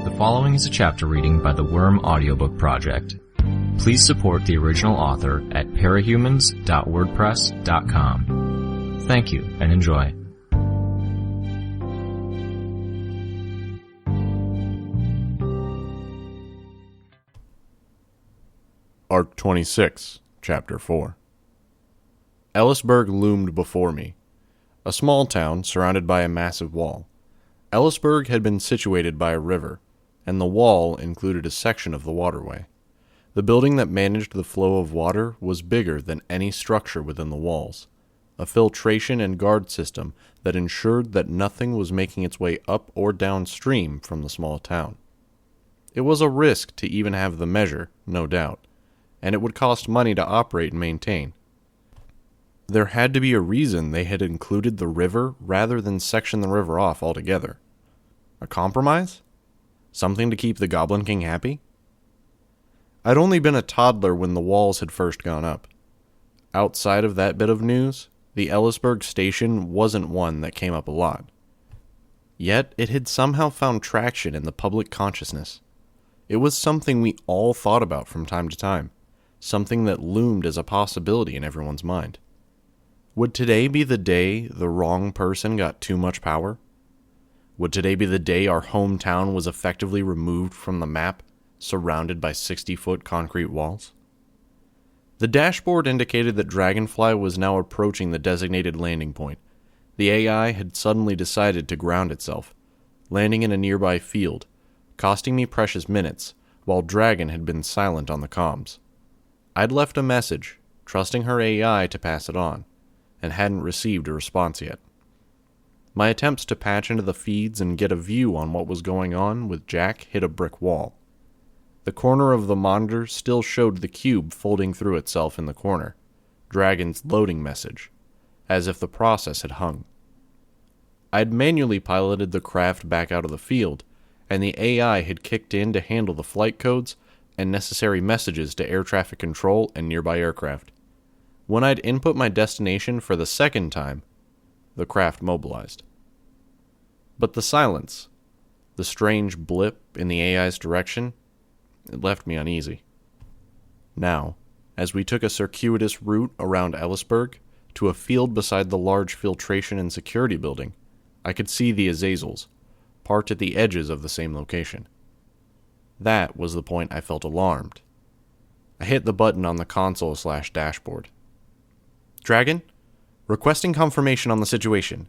The following is a chapter reading by the Worm Audiobook Project. Please support the original author at parahumans.wordpress.com. Thank you and enjoy. Arc 26, Chapter 4. Ellisburg loomed before me. A small town surrounded by a massive wall. Ellisburg had been situated by a river, and the wall included a section of the waterway. The building that managed the flow of water was bigger than any structure within the walls, a filtration and guard system that ensured that nothing was making its way up or downstream from the small town. It was a risk to even have the measure, no doubt, and it would cost money to operate and maintain. There had to be a reason they had included the river rather than section the river off altogether. A compromise? Something to keep the Goblin King happy? I'd only been a toddler when the walls had first gone up. Outside of that bit of news, the Ellisburg station wasn't one that came up a lot. Yet it had somehow found traction in the public consciousness. It was something we all thought about from time to time, something that loomed as a possibility in everyone's mind. Would today be the day the wrong person got too much power? Would today be the day our hometown was effectively removed from the map, surrounded by 60-foot concrete walls? The dashboard indicated that Dragonfly was now approaching the designated landing point. The AI had suddenly decided to ground itself, landing in a nearby field, costing me precious minutes, while Dragon had been silent on the comms. I'd left a message, trusting her AI to pass it on, and hadn't received a response yet. My attempts to patch into the feeds and get a view on what was going on with Jack hit a brick wall. The corner of the monitor still showed the cube folding through itself in the corner, Dragon's loading message, as if the process had hung. I'd manually piloted the craft back out of the field, and the AI had kicked in to handle the flight codes and necessary messages to air traffic control and nearby aircraft. When I'd input my destination for the second time, the craft mobilized. But the silence, the strange blip in the AI's direction, it left me uneasy. Now, as we took a circuitous route around Ellisburg to a field beside the large filtration and security building, I could see the Azazels, parked at the edges of the same location. That was the point I felt alarmed. I hit the button on the console/dashboard. Dragon, requesting confirmation on the situation.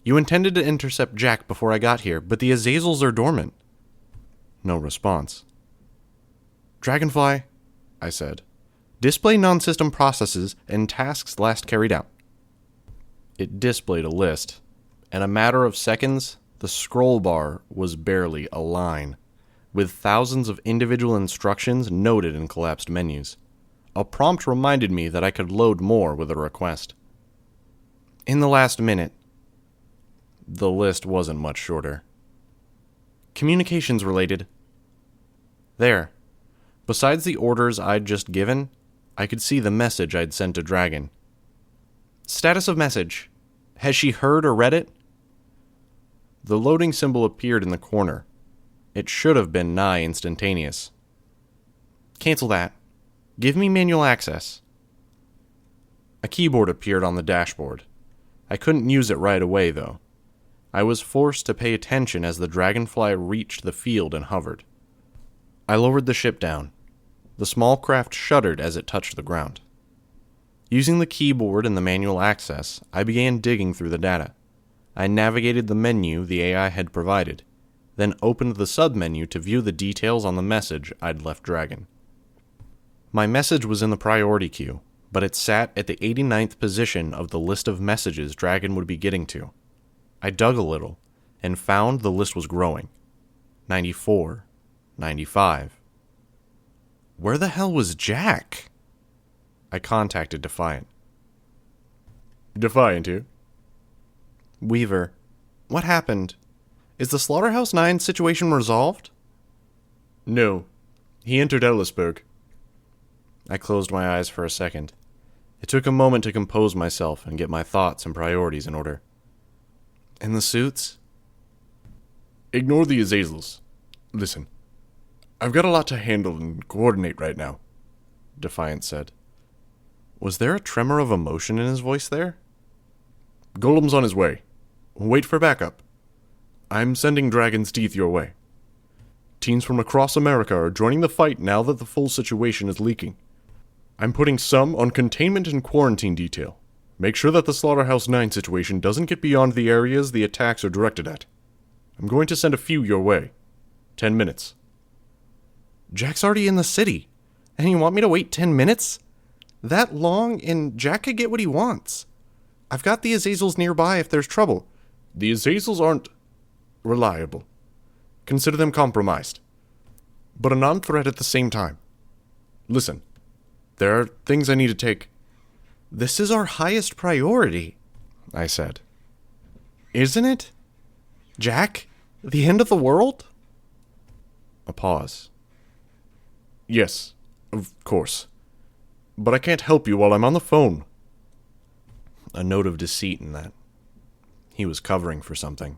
You intended to intercept Jack before I got here, but the Azazels are dormant. No response. Dragonfly, I said. Display non-system processes and tasks last carried out. It displayed a list. In a matter of seconds, the scroll bar was barely a line, with thousands of individual instructions noted in collapsed menus. A prompt reminded me that I could load more with a request. In the last minute. The list wasn't much shorter. Communications related. There. Besides the orders I'd just given, I could see the message I'd sent to Dragon. Status of message. Has she heard or read it? The loading symbol appeared in the corner. It should have been nigh instantaneous. Cancel that. Give me manual access. A keyboard appeared on the dashboard. I couldn't use it right away, though. I was forced to pay attention as the Dragonfly reached the field and hovered. I lowered the ship down. The small craft shuddered as it touched the ground. Using the keyboard and the manual access, I began digging through the data. I navigated the menu the AI had provided, then opened the submenu to view the details on the message I'd left Dragon. My message was in the priority queue, but it sat at the 89th position of the list of messages Dragon would be getting to. I dug a little, and found the list was growing. 94, 95. Where the hell was Jack? I contacted Defiant. Defiant here. Weaver, what happened? Is the Slaughterhouse 9 situation resolved? No. He entered Ellisburg. I closed my eyes for a second. It took a moment to compose myself and get my thoughts and priorities in order. And the suits? Ignore the Azazels. Listen, I've got a lot to handle and coordinate right now, Defiant said. Was there a tremor of emotion in his voice there? Golem's on his way. Wait for backup. I'm sending Dragon's Teeth your way. Teens from across America are joining the fight now that the full situation is leaking. I'm putting some on containment and quarantine detail. Make sure that the Slaughterhouse 9 situation doesn't get beyond the areas the attacks are directed at. I'm going to send a few your way. 10 minutes. Jack's already in the city, and you want me to wait 10 minutes? That long, and Jack could get what he wants. I've got the Azazels nearby if there's trouble. The Azazels aren't reliable. Consider them compromised. But a non-threat at the same time. Listen, there are things I need to take. This is our highest priority, I said. Isn't it? Jack? The end of the world? A pause. Yes, of course. But I can't help you while I'm on the phone. A note of deceit in that. He was covering for something.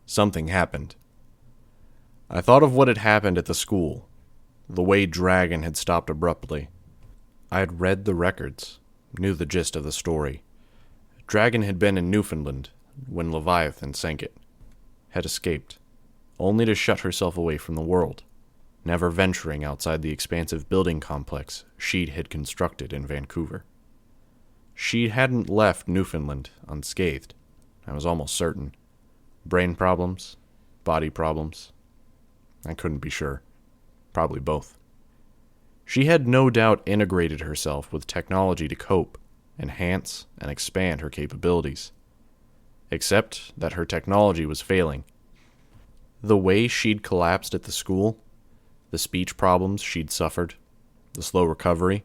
Something happened. I thought of what had happened at the school, the way Dragon had stopped abruptly. I had read the records, knew the gist of the story. Dragon had been in Newfoundland when Leviathan sank it, had escaped, only to shut herself away from the world, never venturing outside the expansive building complex Sheed had constructed in Vancouver. She hadn't left Newfoundland unscathed, I was almost certain. Brain problems, body problems. I couldn't be sure. Probably both. She had no doubt integrated herself with technology to cope, enhance, and expand her capabilities. Except that her technology was failing. The way she'd collapsed at the school, the speech problems she'd suffered, the slow recovery,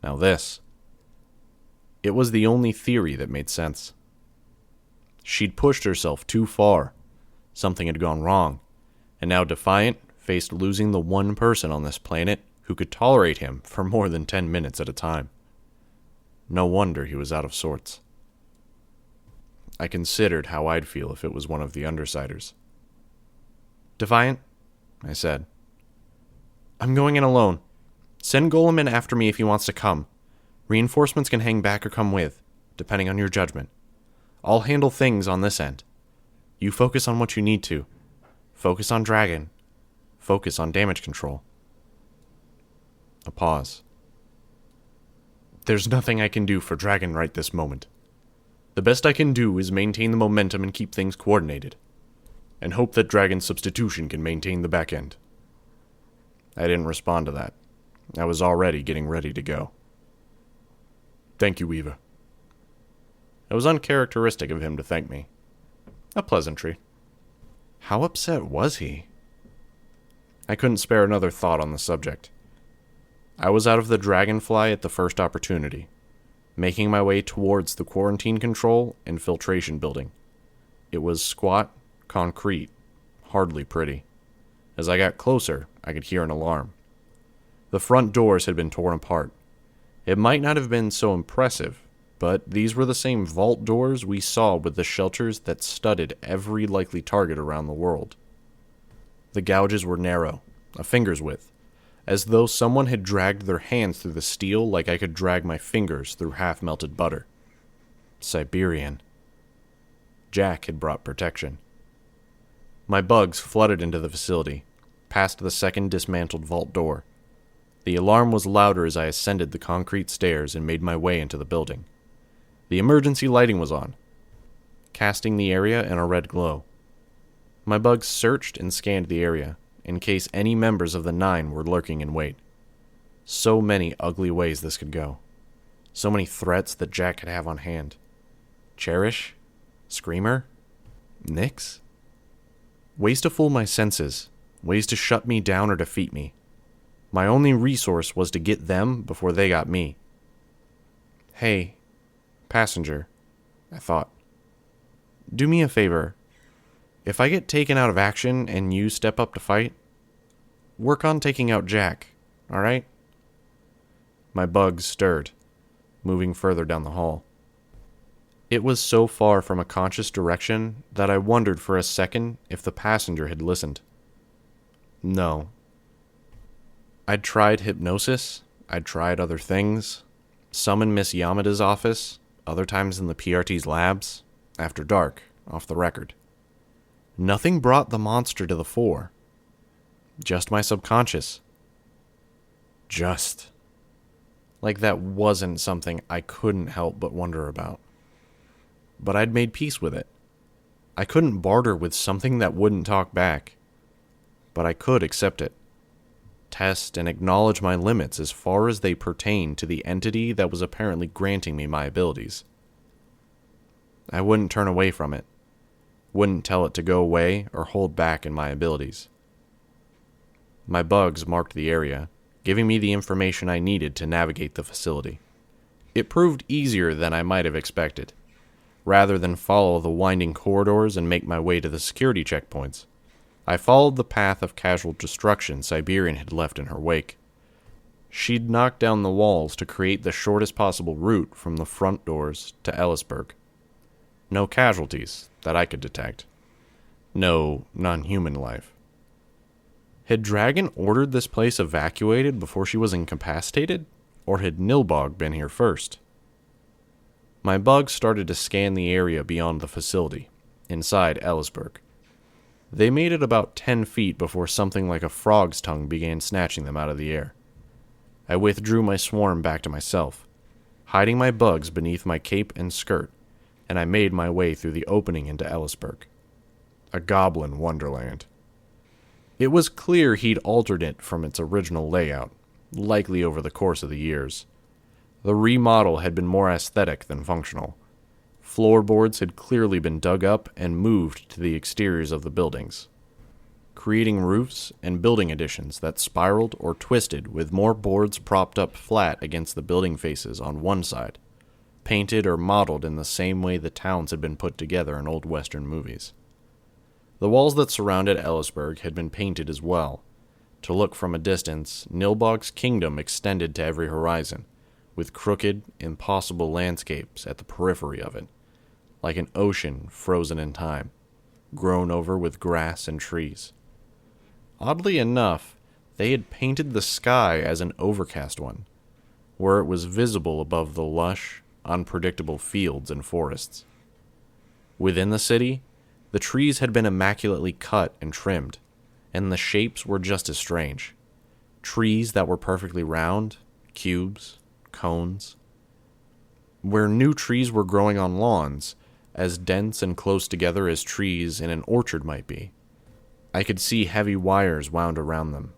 now this. It was the only theory that made sense. She'd pushed herself too far. Something had gone wrong, and now Defiant faced losing the one person on this planet who could tolerate him for more than 10 minutes at a time. No wonder he was out of sorts. I considered how I'd feel if it was one of the Undersiders. Defiant, I said. I'm going in alone. Send Golem in after me if he wants to come. Reinforcements can hang back or come with, depending on your judgment. I'll handle things on this end. You focus on what you need to. Focus on Dragon. Focus on damage control. A pause. There's nothing I can do for Dragon right this moment. The best I can do is maintain the momentum and keep things coordinated, and hope that Dragon's substitution can maintain the back end. I didn't respond to that. I was already getting ready to go. Thank you, Weaver. It was uncharacteristic of him to thank me. A pleasantry. How upset was he? I couldn't spare another thought on the subject. I was out of the Dragonfly at the first opportunity, making my way towards the quarantine control and filtration building. It was squat, concrete, hardly pretty. As I got closer, I could hear an alarm. The front doors had been torn apart. It might not have been so impressive, but these were the same vault doors we saw with the shelters that studded every likely target around the world. The gouges were narrow, a finger's width, as though someone had dragged their hands through the steel like I could drag my fingers through half-melted butter. Siberian. Jack had brought protection. My bugs flooded into the facility, past the second dismantled vault door. The alarm was louder as I ascended the concrete stairs and made my way into the building. The emergency lighting was on, casting the area in a red glow. My bugs searched and scanned the area, in case any members of the 9 were lurking in wait. So many ugly ways this could go. So many threats that Jack could have on hand. Cherish? Screamer? Nyx? Ways to fool my senses. Ways to shut me down or defeat me. My only resource was to get them before they got me. Hey, passenger, I thought. Do me a favor. If I get taken out of action and you step up to fight, work on taking out Jack, alright? My bugs stirred, moving further down the hall. It was so far from a conscious direction that I wondered for a second if the passenger had listened. No. I'd tried hypnosis. I'd tried other things. Some in Miss Yamada's office, other times in the PRT's labs, after dark, off the record. Nothing brought the monster to the fore. Just my subconscious. Just. Like that wasn't something I couldn't help but wonder about. But I'd made peace with it. I couldn't barter with something that wouldn't talk back. But I could accept it. Test and acknowledge my limits as far as they pertain to the entity that was apparently granting me my abilities. I wouldn't turn away from it. Wouldn't tell it to go away or hold back in my abilities. My bugs marked the area, giving me the information I needed to navigate the facility. It proved easier than I might have expected. Rather than follow the winding corridors and make my way to the security checkpoints, I followed the path of casual destruction Siberian had left in her wake. She'd knocked down the walls to create the shortest possible route from the front doors to Ellisburg. No casualties that I could detect. No non-human life. Had Dragon ordered this place evacuated before she was incapacitated? Or had Nilbog been here first? My bugs started to scan the area beyond the facility, inside Ellisburg. They made it about 10 feet before something like a frog's tongue began snatching them out of the air. I withdrew my swarm back to myself, hiding my bugs beneath my cape and skirt, and I made my way through the opening into Ellisburg. A goblin wonderland. It was clear he'd altered it from its original layout, likely over the course of the years. The remodel had been more aesthetic than functional. Floorboards had clearly been dug up and moved to the exteriors of the buildings, creating roofs and building additions that spiraled or twisted with more boards propped up flat against the building faces on one side, painted or modeled in the same way the towns had been put together in old Western movies. The walls that surrounded Ellisburg had been painted as well. To look from a distance, Nilbog's kingdom extended to every horizon, with crooked, impossible landscapes at the periphery of it, like an ocean frozen in time, grown over with grass and trees. Oddly enough, they had painted the sky as an overcast one, where it was visible above the lush, unpredictable fields and forests. Within the city, the trees had been immaculately cut and trimmed, and the shapes were just as strange. Trees that were perfectly round, cubes, cones. Where new trees were growing on lawns, as dense and close together as trees in an orchard might be. I could see heavy wires wound around them,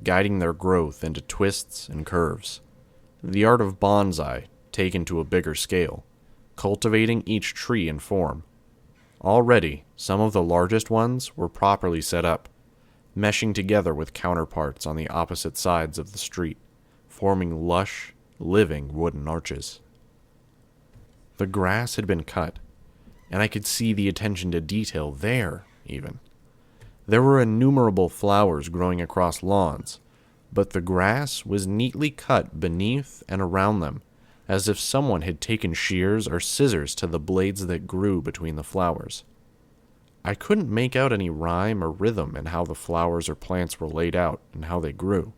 guiding their growth into twists and curves. The art of bonsai taken to a bigger scale, cultivating each tree and form. Already, some of the largest ones were properly set up, meshing together with counterparts on the opposite sides of the street, forming lush, living wooden arches. The grass had been cut, and I could see the attention to detail there, even. There were innumerable flowers growing across lawns, but the grass was neatly cut beneath and around them, as if someone had taken shears or scissors to the blades that grew between the flowers. I couldn't make out any rhyme or rhythm in how the flowers or plants were laid out and how they grew.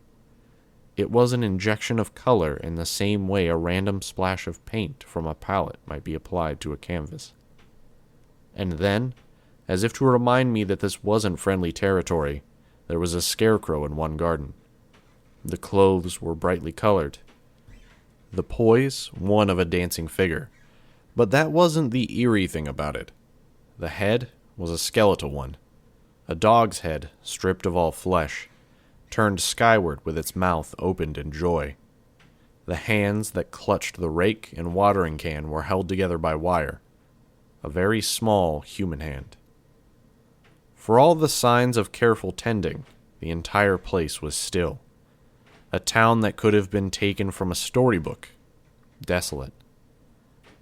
It was an injection of color in the same way a random splash of paint from a palette might be applied to a canvas. And then, as if to remind me that this wasn't friendly territory, there was a scarecrow in one garden. The clothes were brightly colored. The poise, one of a dancing figure. But that wasn't the eerie thing about it. The head was a skeletal one. A dog's head, stripped of all flesh, turned skyward with its mouth opened in joy. The hands that clutched the rake and watering can were held together by wire. A very small human hand. For all the signs of careful tending, the entire place was still. A town that could have been taken from a storybook. Desolate.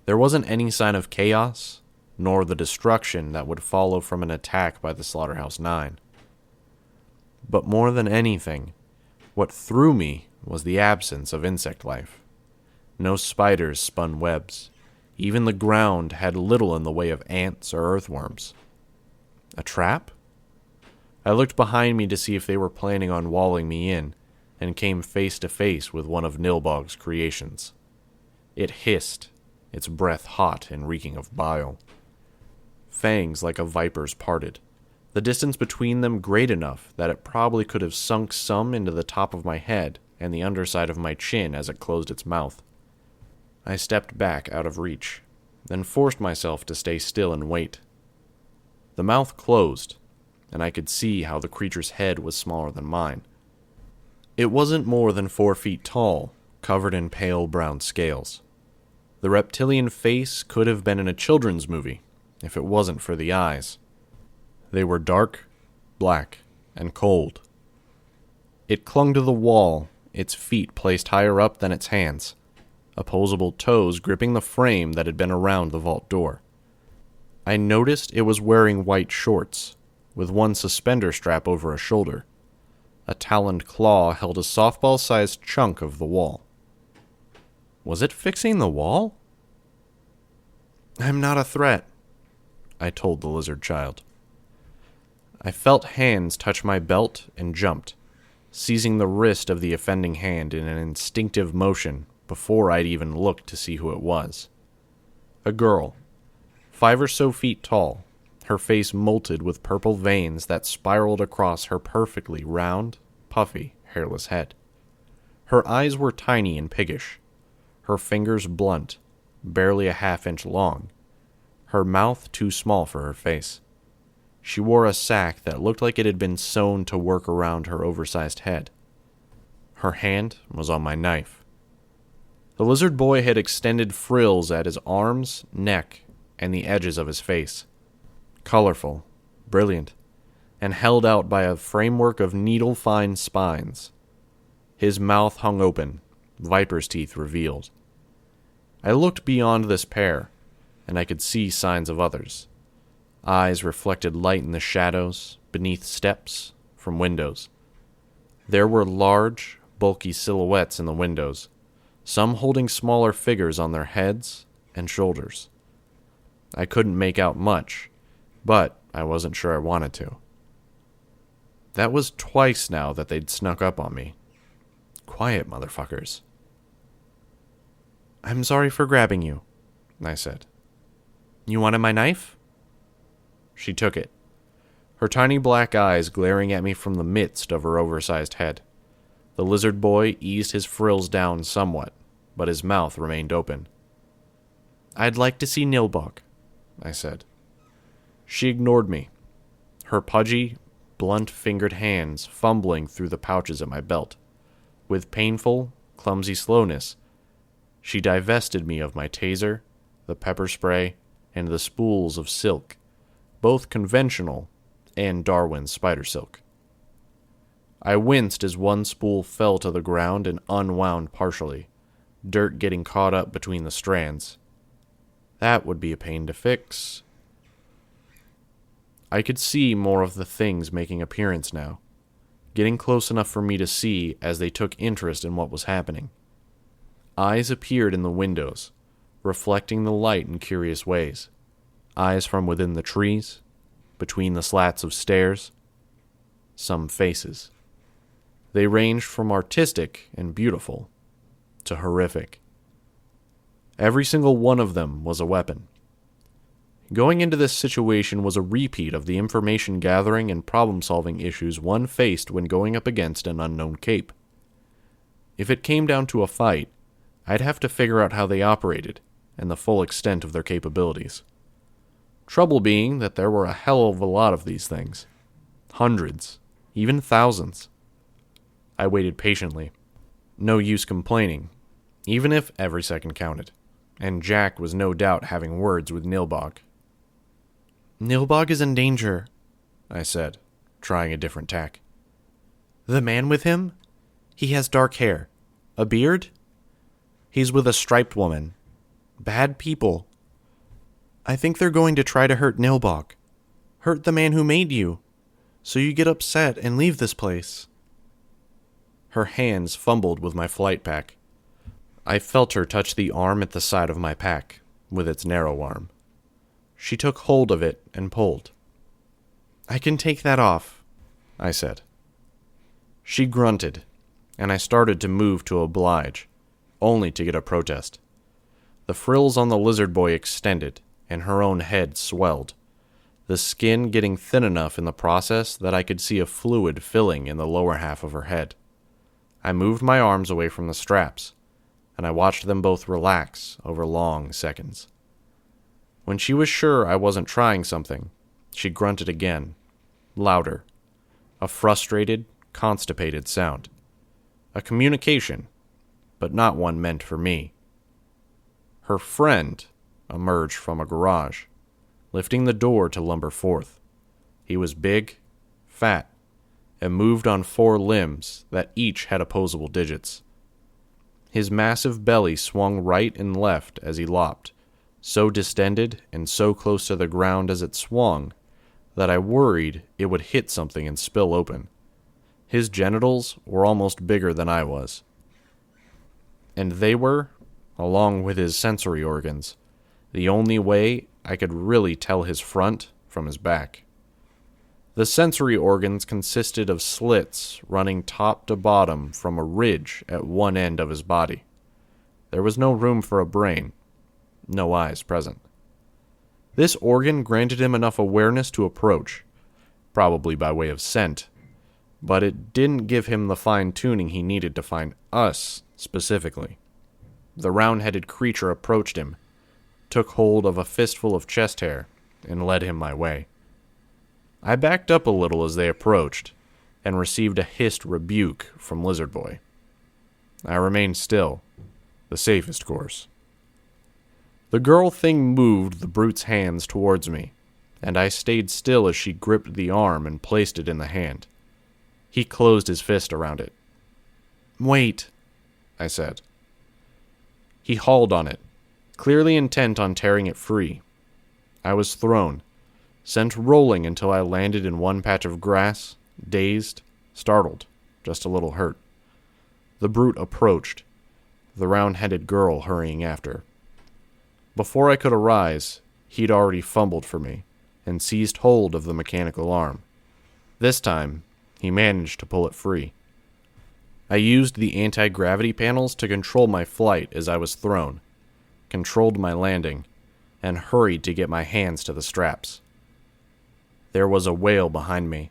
There wasn't any sign of chaos, nor the destruction that would follow from an attack by the Slaughterhouse 9. But more than anything, what threw me was the absence of insect life. No spiders spun webs. Even the ground had little in the way of ants or earthworms. A trap? I looked behind me to see if they were planning on walling me in, and came face to face with one of Nilbog's creations. It hissed, its breath hot and reeking of bile. Fangs like a viper's parted, the distance between them great enough that it probably could have sunk some into the top of my head and the underside of my chin as it closed its mouth. I stepped back out of reach, then forced myself to stay still and wait. The mouth closed, and I could see how the creature's head was smaller than mine. It wasn't more than 4 feet tall, covered in pale brown scales. The reptilian face could have been in a children's movie, if it wasn't for the eyes. They were dark, black, and cold. It clung to the wall, its feet placed higher up than its hands, opposable toes gripping the frame that had been around the vault door. I noticed it was wearing white shorts, with one suspender strap over a shoulder. A taloned claw held a softball-sized chunk of the wall. Was it fixing the wall? "I'm not a threat," I told the lizard child. I felt hands touch my belt and jumped, seizing the wrist of the offending hand in an instinctive motion before I'd even looked to see who it was. A girl, 5 or so feet tall, her face molted with purple veins that spiraled across her perfectly round, puffy, hairless head. Her eyes were tiny and piggish, her fingers blunt, barely a half-inch long, her mouth too small for her face. She wore a sack that looked like it had been sewn to work around her oversized head. Her hand was on my knife. The lizard boy had extended frills at his arms, neck, and the edges of his face. Colorful, brilliant, and held out by a framework of needle-fine spines. His mouth hung open, viper's teeth revealed. I looked beyond this pair, and I could see signs of others. Eyes reflected light in the shadows, beneath steps, from windows. There were large, bulky silhouettes in the windows, some holding smaller figures on their heads and shoulders. I couldn't make out much, but I wasn't sure I wanted to. That was twice now that they'd snuck up on me. Quiet motherfuckers. "I'm sorry for grabbing you," I said. "You wanted my knife?" She took it, her tiny black eyes glaring at me from the midst of her oversized head. The lizard boy eased his frills down somewhat, but his mouth remained open. "I'd like to see Nilbog," I said. She ignored me, her pudgy, blunt-fingered hands fumbling through the pouches at my belt. With painful, clumsy slowness, she divested me of my taser, the pepper spray, and the spools of silk, both conventional and Darwin's spider silk. I winced as one spool fell to the ground and unwound partially, dirt getting caught up between the strands. That would be a pain to fix. I could see more of the things making appearance now, getting close enough for me to see as they took interest in what was happening. Eyes appeared in the windows, reflecting the light in curious ways. Eyes from within the trees, between the slats of stairs. Some faces. They ranged from artistic and beautiful to horrific. Every single one of them was a weapon. Going into this situation was a repeat of the information gathering and problem-solving issues one faced when going up against an unknown cape. If it came down to a fight, I'd have to figure out how they operated and the full extent of their capabilities. Trouble being that there were a hell of a lot of these things. Hundreds, even thousands. I waited patiently. No use complaining, even if every second counted. And Jack was no doubt having words with Nilbog. "Nilbog is in danger," I said, trying a different tack. "The man with him? He has dark hair. A beard? He's with a striped woman. Bad people. I think they're going to try to hurt Nilbog. Hurt the man who made you. So you get upset and leave this place." Her hands fumbled with my flight pack. I felt her touch the arm at the side of my pack, with its narrow arm. She took hold of it and pulled. "I can take that off," I said. She grunted, and I started to move to oblige, only to get a protest. The frills on the lizard boy extended, and her own head swelled, the skin getting thin enough in the process that I could see a fluid filling in the lower half of her head. I moved my arms away from the straps, and I watched them both relax over long seconds. When she was sure I wasn't trying something, she grunted again, louder, a frustrated, constipated sound. A communication, but not one meant for me. Her friend emerged from a garage, lifting the door to lumber forth. He was big, fat, and moved on 4 limbs that each had opposable digits. His massive belly swung right and left as he lopped, so distended and so close to the ground as it swung that I worried it would hit something and spill open. His genitals were almost bigger than I was. And they were, along with his sensory organs, the only way I could really tell his front from his back. The sensory organs consisted of slits running top to bottom from a ridge at one end of his body. There was no room for a brain, no eyes present. This organ granted him enough awareness to approach, probably by way of scent, but it didn't give him the fine-tuning he needed to find us specifically. The round-headed creature approached him, took hold of a fistful of chest hair, and led him my way. I backed up a little as they approached, and received a hissed rebuke from Lizard Boy. I remained still, the safest course. The girl thing moved the brute's hands towards me, and I stayed still as she gripped the arm and placed it in the hand. He closed his fist around it. "Wait," I said. He hauled on it, clearly intent on tearing it free. I was thrown, sent rolling until I landed in one patch of grass, dazed, startled, just a little hurt. The brute approached, the round-headed girl hurrying after. Before I could arise, he'd already fumbled for me and seized hold of the mechanical arm. This time, he managed to pull it free. I used the anti-gravity panels to control my flight as I was thrown, controlled my landing, and hurried to get my hands to the straps. There was a wail behind me,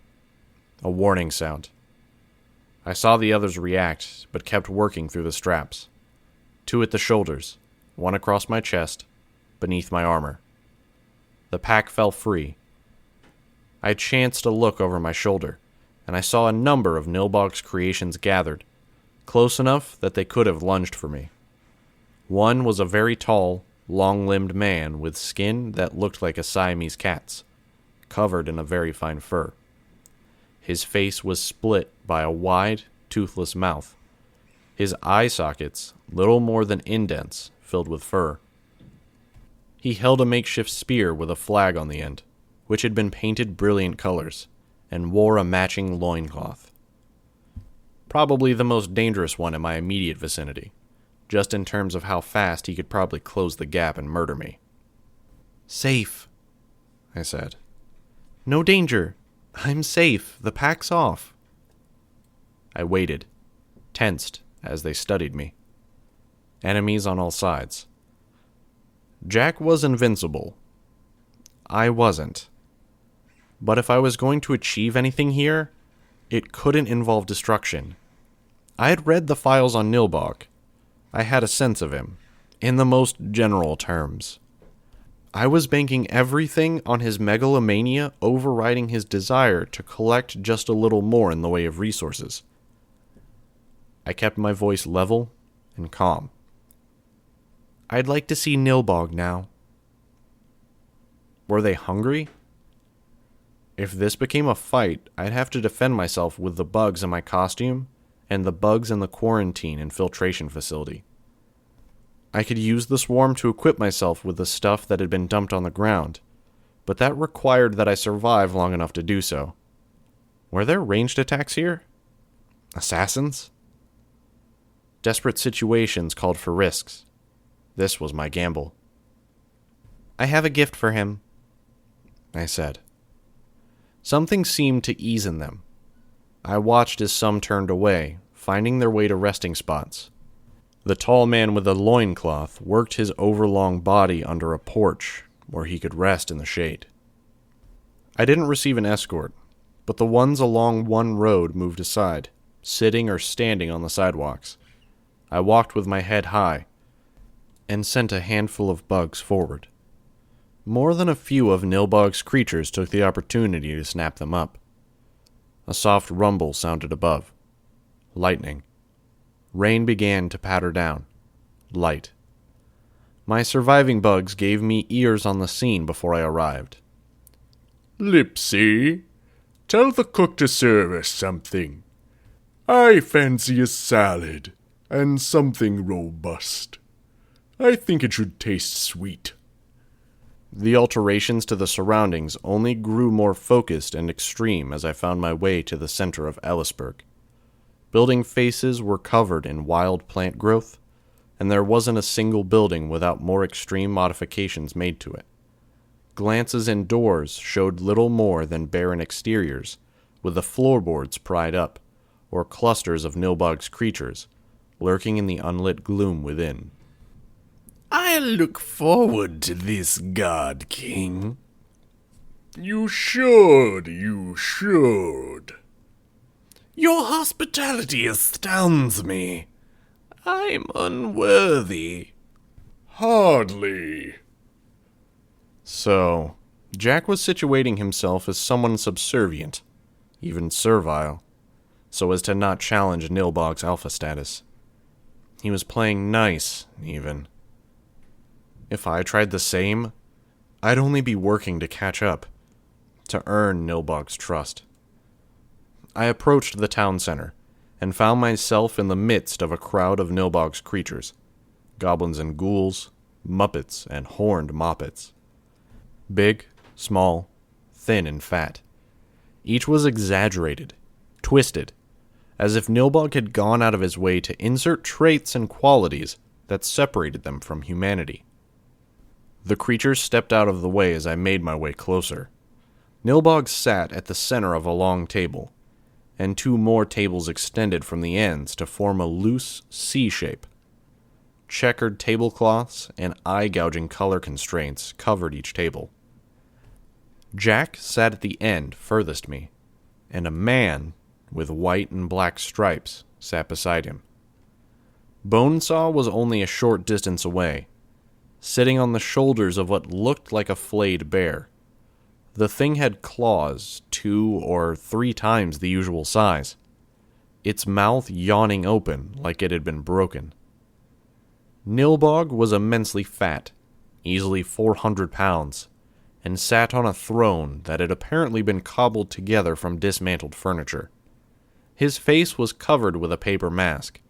a warning sound. I saw the others react, but kept working through the straps. 2 at the shoulders, 1 across my chest, beneath my armor. The pack fell free. I chanced a look over my shoulder, and I saw a number of Nilbog's creations gathered, close enough that they could have lunged for me. One was a very tall, long-limbed man with skin that looked like a Siamese cat's, covered in a very fine fur. His face was split by a wide, toothless mouth. His eye sockets, little more than indents, filled with fur. He held a makeshift spear with a flag on the end, which had been painted brilliant colors, and wore a matching loincloth. Probably the most dangerous one in my immediate vicinity, just in terms of how fast he could probably close the gap and murder me. "Safe," I said. "No danger. I'm safe. The pack's off." I waited, tensed as they studied me. Enemies on all sides. Jack was invincible. I wasn't. But if I was going to achieve anything here, it couldn't involve destruction. I had read the files on Nilbog. I had a sense of him, in the most general terms. I was banking everything on his megalomania overriding his desire to collect just a little more in the way of resources. I kept my voice level and calm. "I'd like to see Nilbog now." Were they hungry? If this became a fight, I'd have to defend myself with the bugs in my costume and the bugs in the quarantine and filtration facility. I could use the swarm to equip myself with the stuff that had been dumped on the ground, but that required that I survive long enough to do so. Were there ranged attacks here? Assassins? Desperate situations called for risks. This was my gamble. "I have a gift for him," I said. Something seemed to ease in them. I watched as some turned away, finding their way to resting spots. The tall man with the loincloth worked his overlong body under a porch where he could rest in the shade. I didn't receive an escort, but the ones along one road moved aside, sitting or standing on the sidewalks. I walked with my head high and sent a handful of bugs forward. More than a few of Nilbog's creatures took the opportunity to snap them up. A soft rumble sounded above. Lightning. Rain began to patter down. Light. My surviving bugs gave me ears on the scene before I arrived. Lipsy, tell the cook to serve us something. I fancy a salad and something robust. I think it should taste sweet. The alterations to the surroundings only grew more focused and extreme as I found my way to the center of Ellisburg. Building faces were covered in wild plant growth, and there wasn't a single building without more extreme modifications made to it. Glances indoors showed little more than barren exteriors, with the floorboards pried up, or clusters of Nilbog's creatures, lurking in the unlit gloom within. I look forward to this, God King. You should. Your hospitality astounds me. I'm unworthy. Hardly. So, Jack was situating himself as someone subservient, even servile, so as to not challenge Nilbog's alpha status. He was playing nice, even. If I tried the same, I'd only be working to catch up, to earn Nilbog's trust. I approached the town center, and found myself in the midst of a crowd of Nilbog's creatures, goblins and ghouls, muppets and horned moppets. Big, small, thin and fat. Each was exaggerated, twisted, as if Nilbog had gone out of his way to insert traits and qualities that separated them from humanity. The creatures stepped out of the way as I made my way closer. Nilbog sat at the center of a long table, and two more tables extended from the ends to form a loose C shape. Checkered tablecloths and eye-gouging color constraints covered each table. Jack sat at the end furthest me, and a man with white and black stripes sat beside him. Bonesaw was only a short distance away, sitting on the shoulders of what looked like a flayed bear. The thing had claws 2 or 3 times the usual size, its mouth yawning open like it had been broken. Nilbog was immensely fat, easily 400 pounds, and sat on a throne that had apparently been cobbled together from dismantled furniture. His face was covered with a paper mask.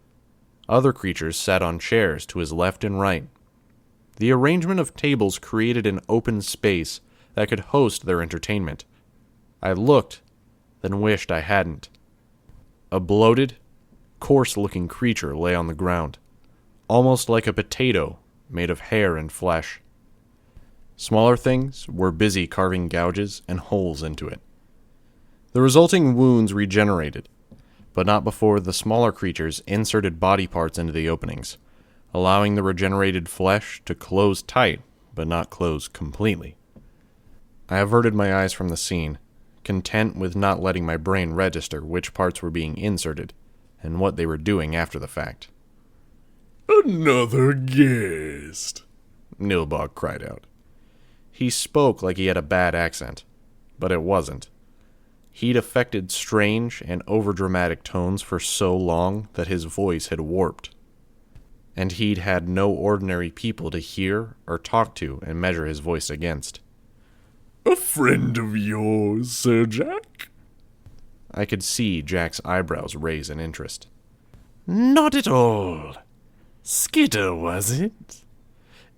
Other creatures sat on chairs to his left and right. The arrangement of tables created an open space that could host their entertainment. I looked, then wished I hadn't. A bloated, coarse-looking creature lay on the ground, almost like a potato made of hair and flesh. Smaller things were busy carving gouges and holes into it. The resulting wounds regenerated, but not before the smaller creatures inserted body parts into the openings, allowing the regenerated flesh to close tight, but not close completely. I averted my eyes from the scene, content with not letting my brain register which parts were being inserted, and what they were doing after the fact. Another guest, Nilbog cried out. He spoke like he had a bad accent, but it wasn't. He'd affected strange and overdramatic tones for so long that his voice had warped. And he'd had no ordinary people to hear or talk to and measure his voice against. A friend of yours, Sir Jack? I could see Jack's eyebrows raise in interest. Not at all. Skitter, was it?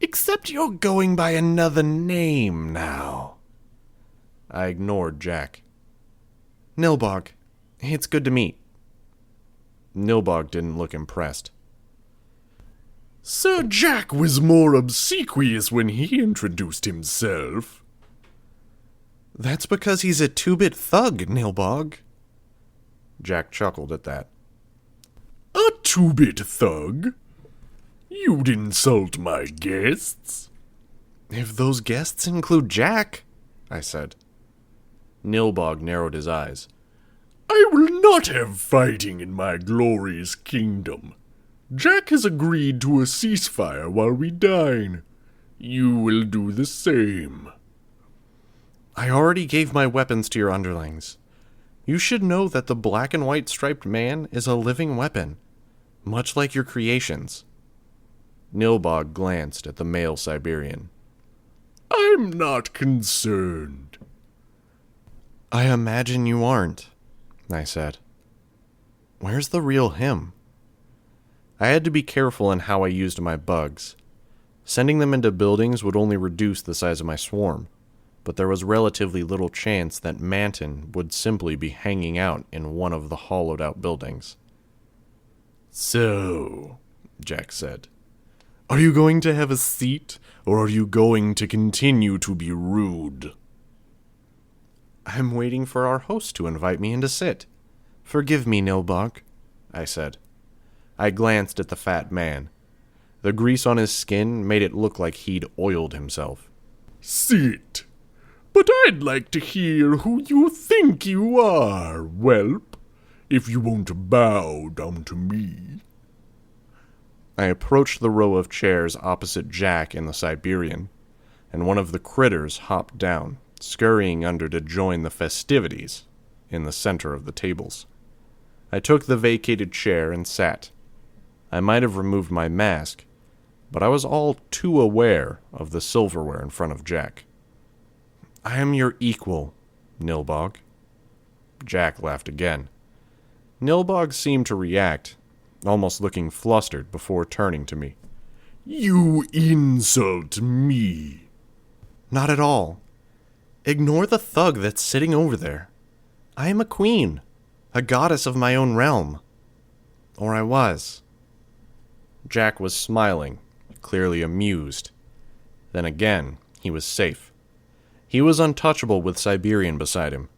Except you're going by another name now. I ignored Jack. Nilbog, it's good to meet. Nilbog didn't look impressed. Sir Jack was more obsequious when he introduced himself. That's because he's a 2-bit thug, Nilbog. Jack chuckled at that. A two-bit thug? You'd insult my guests? If those guests include Jack, I said. Nilbog narrowed his eyes. I will not have fighting in my glorious kingdom. Jack has agreed to a ceasefire while we dine. You will do the same. I already gave my weapons to your underlings. You should know that the black and white striped man is a living weapon, much like your creations. Nilbog glanced at the male Siberian. I'm not concerned. I imagine you aren't, I said. Where's the real him? I had to be careful in how I used my bugs. Sending them into buildings would only reduce the size of my swarm, but there was relatively little chance that Manton would simply be hanging out in one of the hollowed-out buildings. So, Jack said, are you going to have a seat, or are you going to continue to be rude? I'm waiting for our host to invite me in to sit. Forgive me, Nilbog, I said. I glanced at the fat man. The grease on his skin made it look like he'd oiled himself. Sit. But I'd like to hear who you think you are, whelp, if you won't bow down to me. I approached the row of chairs opposite Jack and the Siberian, and one of the critters hopped down, scurrying under to join the festivities in the center of the tables. I took the vacated chair and sat. I might have removed my mask, but I was all too aware of the silverware in front of Jack. I am your equal, Nilbog. Jack laughed again. Nilbog seemed to react, almost looking flustered before turning to me. You insult me. Not at all. Ignore the thug that's sitting over there. I am a queen, a goddess of my own realm. Or I was. Jack was smiling, clearly amused. Then again, he was safe. He was untouchable with Siberian beside him,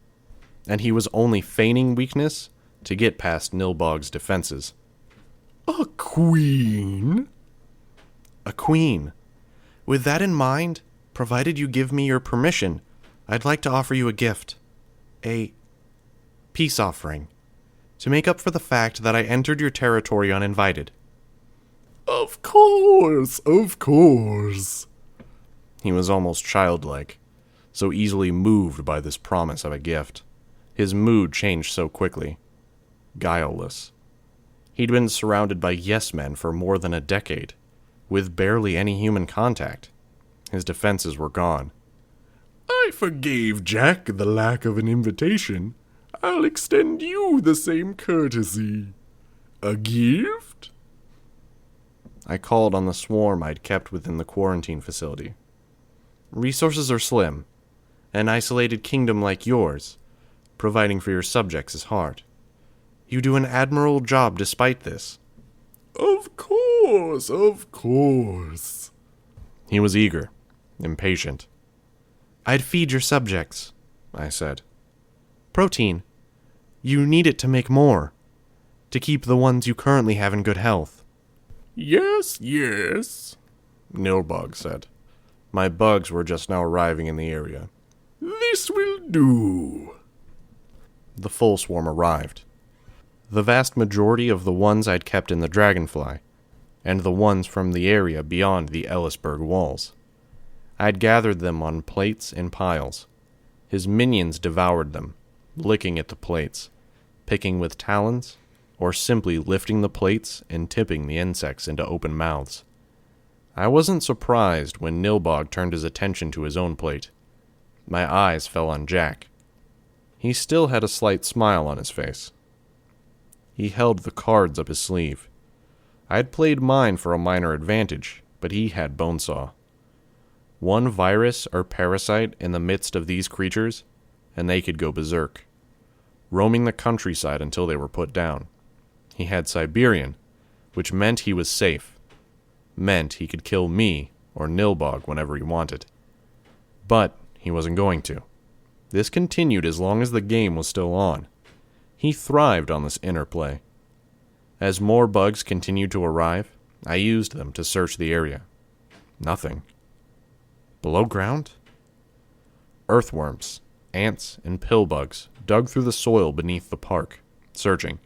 and he was only feigning weakness to get past Nilbog's defenses. A queen? A queen. With that in mind, provided you give me your permission, I'd like to offer you a gift. A peace offering. To make up for the fact that I entered your territory uninvited. Of course, of course. He was almost childlike, so easily moved by this promise of a gift. His mood changed so quickly. Guileless. He'd been surrounded by yes-men for more than a decade, with barely any human contact. His defenses were gone. I forgave Jack the lack of an invitation. I'll extend you the same courtesy. A gift? I called on the swarm I'd kept within the quarantine facility. Resources are slim. An isolated kingdom like yours, providing for your subjects is hard. You do an admirable job despite this. Of course, of course. He was eager, impatient. I'd feed your subjects, I said. Protein. You need it to make more, to keep the ones you currently have in good health. Yes, yes, Nilbog said. My bugs were just now arriving in the area. This will do. The full swarm arrived. The vast majority of the ones I'd kept in the Dragonfly, and the ones from the area beyond the Ellisburg walls. I'd gathered them on plates in piles. His minions devoured them, licking at the plates, picking with talons, or simply lifting the plates and tipping the insects into open mouths. I wasn't surprised when Nilbog turned his attention to his own plate. My eyes fell on Jack. He still had a slight smile on his face. He held the cards up his sleeve. I'd played mine for a minor advantage, but he had Bonesaw. One virus or parasite in the midst of these creatures, and they could go berserk, roaming the countryside until they were put down. He had Siberian, which meant he was safe, meant he could kill me or Nilbog whenever he wanted. But he wasn't going to. This continued as long as the game was still on. He thrived on this interplay. As more bugs continued to arrive, I used them to search the area. Nothing. Below ground? Earthworms, ants, and pillbugs dug through the soil beneath the park, searching.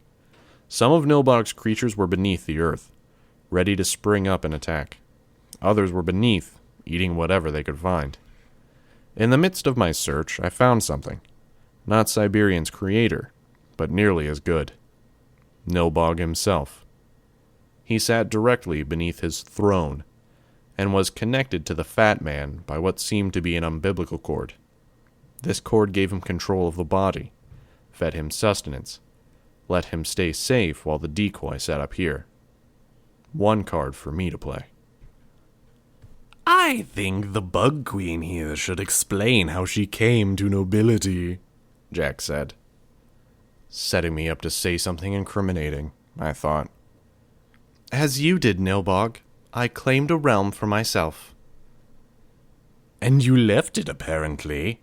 Some of Nilbog's creatures were beneath the earth, ready to spring up and attack. Others were beneath, eating whatever they could find. In the midst of my search, I found something. Not Siberian's creator, but nearly as good. Nilbog himself. He sat directly beneath his throne, and was connected to the fat man by what seemed to be an umbilical cord. This cord gave him control of the body, fed him sustenance, let him stay safe while the decoy sat up here. One card for me to play. I think the Bug Queen here should explain how she came to nobility, Jack said. Setting me up to say something incriminating, I thought. As you did, Nilbog, I claimed a realm for myself. And you left it, apparently.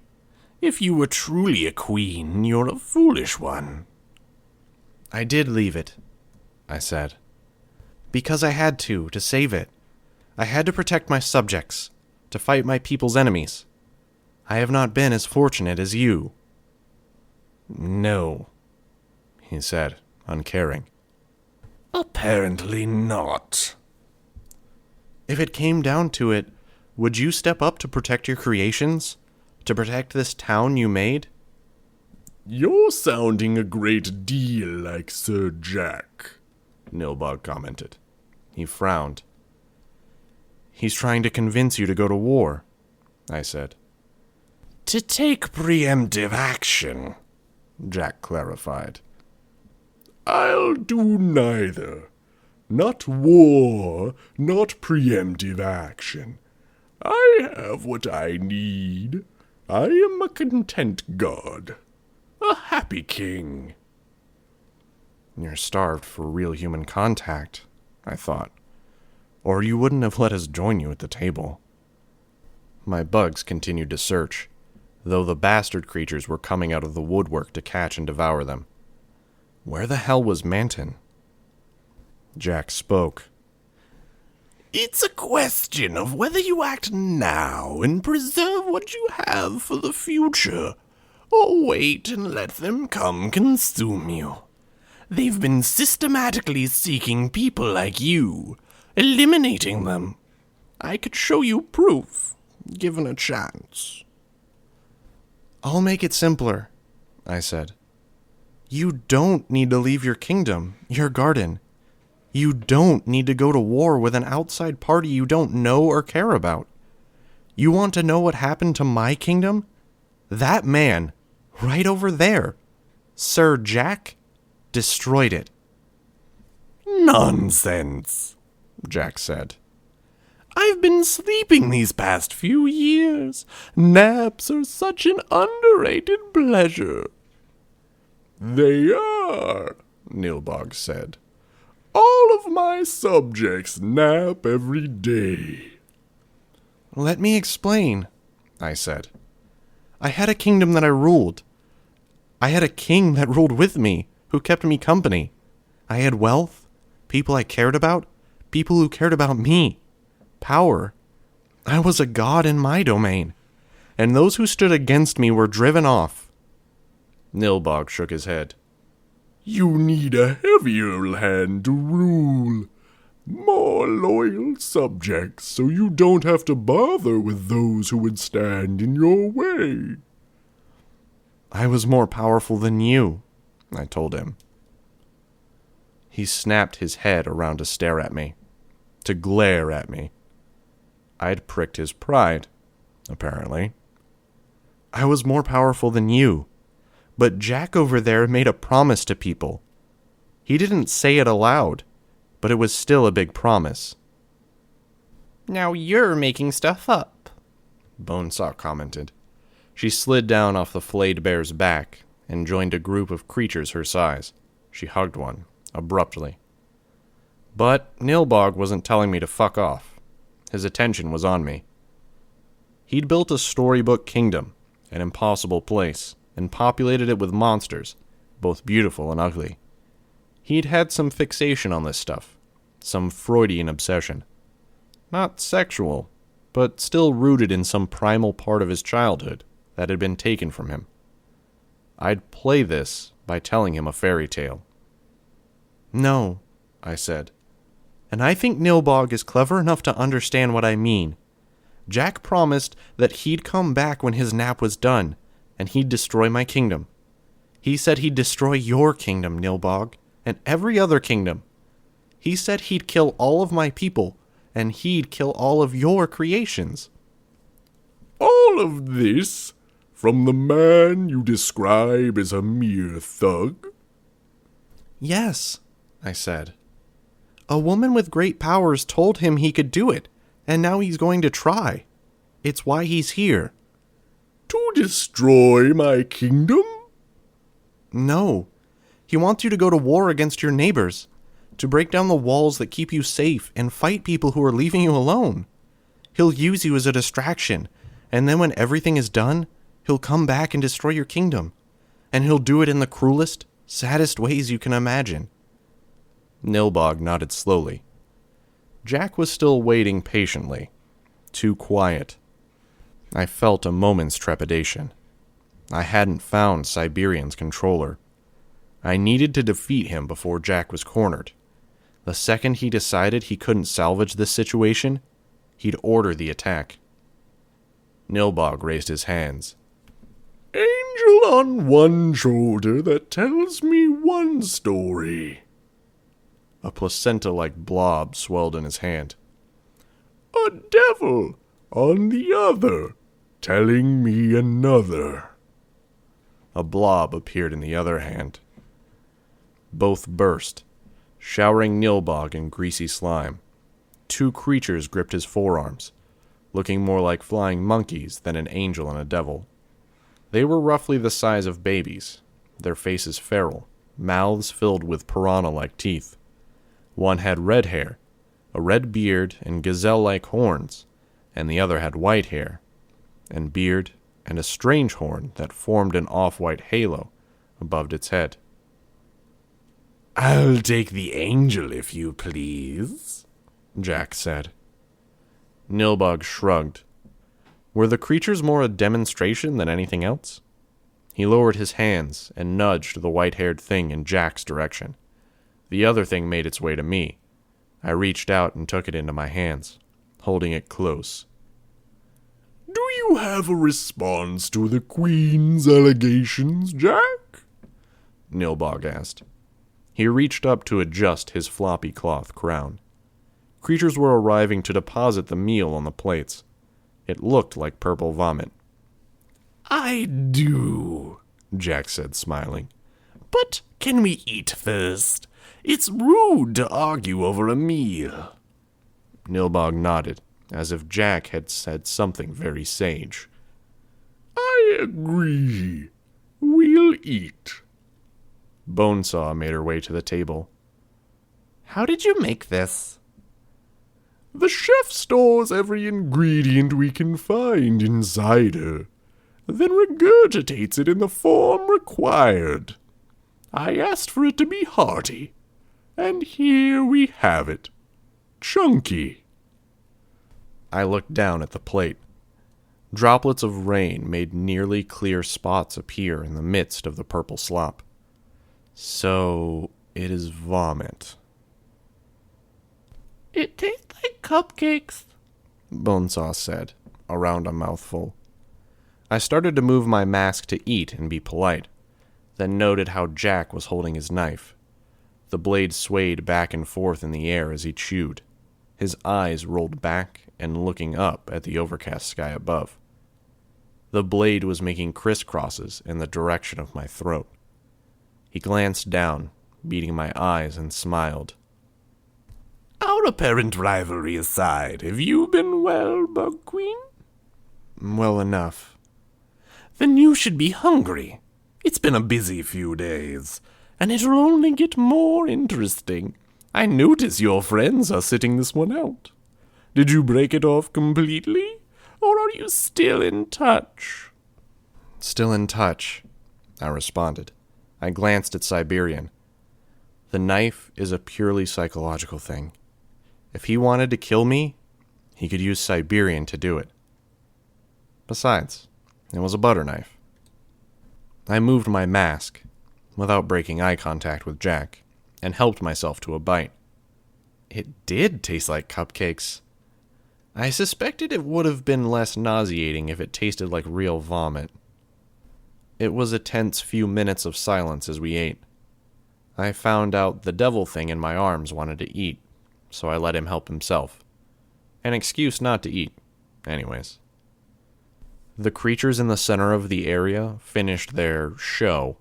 If you were truly a queen, you're a foolish one. I did leave it, I said. Because I had to save it. I had to protect my subjects, to fight my people's enemies. I have not been as fortunate as you. No, he said, uncaring. Apparently not. If it came down to it, would you step up to protect your creations? To protect this town you made? You're sounding a great deal like Sir Jack, Nilbog commented. He frowned. He's trying to convince you to go to war, I said. To take preemptive action, Jack clarified. I'll do neither. Not war, not preemptive action. I have what I need. I am a content god. A happy king. You're starved for real human contact, I thought. Or you wouldn't have let us join you at the table. My bugs continued to search, though the bastard creatures were coming out of the woodwork to catch and devour them. Where the hell was Manton? Jack spoke. It's a question of whether you act now and preserve what you have for the future, or wait and let them come consume you. They've been systematically seeking people like you, eliminating them. I could show you proof, given a chance. I'll make it simpler, I said. You don't need to leave your kingdom, your garden. You don't need to go to war with an outside party you don't know or care about. You want to know what happened to my kingdom? That man, right over there, Sir Jack, destroyed it. Nonsense, Jack said. I've been sleeping these past few years. Naps are such an underrated pleasure. They are, Nilbog said. All of my subjects nap every day. Let me explain, I said. I had a kingdom that I ruled. I had a king that ruled with me, who kept me company. I had wealth, people I cared about, people who cared about me, power. I was a god in my domain, and those who stood against me were driven off. Nilbog shook his head. You need a heavier hand to rule. More loyal subjects so you don't have to bother with those who would stand in your way. I was more powerful than you, I told him. He snapped his head around to stare at me, to glare at me. I'd pricked his pride, apparently. I was more powerful than you, but Jack over there made a promise to people. He didn't say it aloud, but it was still a big promise. Now you're making stuff up, Bonesaw commented. She slid down off the flayed bear's back and joined a group of creatures her size. She hugged one, abruptly. But Nilbog wasn't telling me to fuck off. His attention was on me. He'd built a storybook kingdom, an impossible place, and populated it with monsters, both beautiful and ugly. He'd had some fixation on this stuff, some Freudian obsession. Not sexual, but still rooted in some primal part of his childhood that had been taken from him. I'd play this by telling him a fairy tale. No, I said. And I think Nilbog is clever enough to understand what I mean. Jack promised that he'd come back when his nap was done, and he'd destroy my kingdom. He said he'd destroy your kingdom, Nilbog, and every other kingdom. He said he'd kill all of my people, and he'd kill all of your creations. All of this from the man you describe as a mere thug? Yes, I said. A woman with great powers told him he could do it, and now he's going to try. It's why he's here. To destroy my kingdom? No. He wants you to go to war against your neighbors, to break down the walls that keep you safe and fight people who are leaving you alone. He'll use you as a distraction, and then when everything is done, he'll come back and destroy your kingdom. And he'll do it in the cruelest, saddest ways you can imagine. Nilbog nodded slowly. Jack was still waiting patiently, too quiet. I felt a moment's trepidation. I hadn't found Siberian's controller. I needed to defeat him before Jack was cornered. The second he decided he couldn't salvage this situation, he'd order the attack. Nilbog raised his hands. Angel on one shoulder that tells me one story. A placenta-like blob swelled in his hand. A devil on the other, telling me another. A blob appeared in the other hand. Both burst, showering Nilbog in greasy slime. Two creatures gripped his forearms, looking more like flying monkeys than an angel and a devil. They were roughly the size of babies, their faces feral, mouths filled with piranha-like teeth. One had red hair, a red beard and gazelle-like horns, and the other had white hair, and beard, and a strange horn that formed an off-white halo above its head. I'll take the angel, if you please, Jack said. Nilbog shrugged. Were the creatures more a demonstration than anything else? He lowered his hands and nudged the white-haired thing in Jack's direction. The other thing made its way to me. I reached out and took it into my hands, holding it close. Do you have a response to the Queen's allegations, Jack? Nilbog asked. He reached up to adjust his floppy cloth crown. Creatures were arriving to deposit the meal on the plates. It looked like purple vomit. I do, Jack said, smiling. But can we eat first? It's rude to argue over a meal. Nilbog nodded, as if Jack had said something very sage. I agree. We'll eat. Bonesaw made her way to the table. How did you make this? The chef stores every ingredient we can find inside her, then regurgitates it in the form required. I asked for it to be hearty, and here we have it. Chunky. I looked down at the plate. Droplets of rain made nearly clear spots appear in the midst of the purple slop. So, it is vomit. It tastes like cupcakes, Bonesaw said, around a mouthful. I started to move my mask to eat and be polite, then noted how Jack was holding his knife. The blade swayed back and forth in the air as he chewed, his eyes rolled back and looking up at the overcast sky above. The blade was making crisscrosses in the direction of my throat. He glanced down, beating my eyes, and smiled. Our apparent rivalry aside, have you been well, Bug Queen? Well enough. Then you should be hungry. It's been a busy few days, and it'll only get more interesting. I notice your friends are sitting this one out. Did you break it off completely, or are you still in touch? Still in touch, I responded. I glanced at Siberian. The knife is a purely psychological thing. If he wanted to kill me, he could use Siberian to do it. Besides, it was a butter knife. I moved my mask, without breaking eye contact with Jack, and helped myself to a bite. It did taste like cupcakes. I suspected it would have been less nauseating if it tasted like real vomit. It was a tense few minutes of silence as we ate. I found out the devil thing in my arms wanted to eat, so I let him help himself. An excuse not to eat, anyways. The creatures in the center of the area finished their show,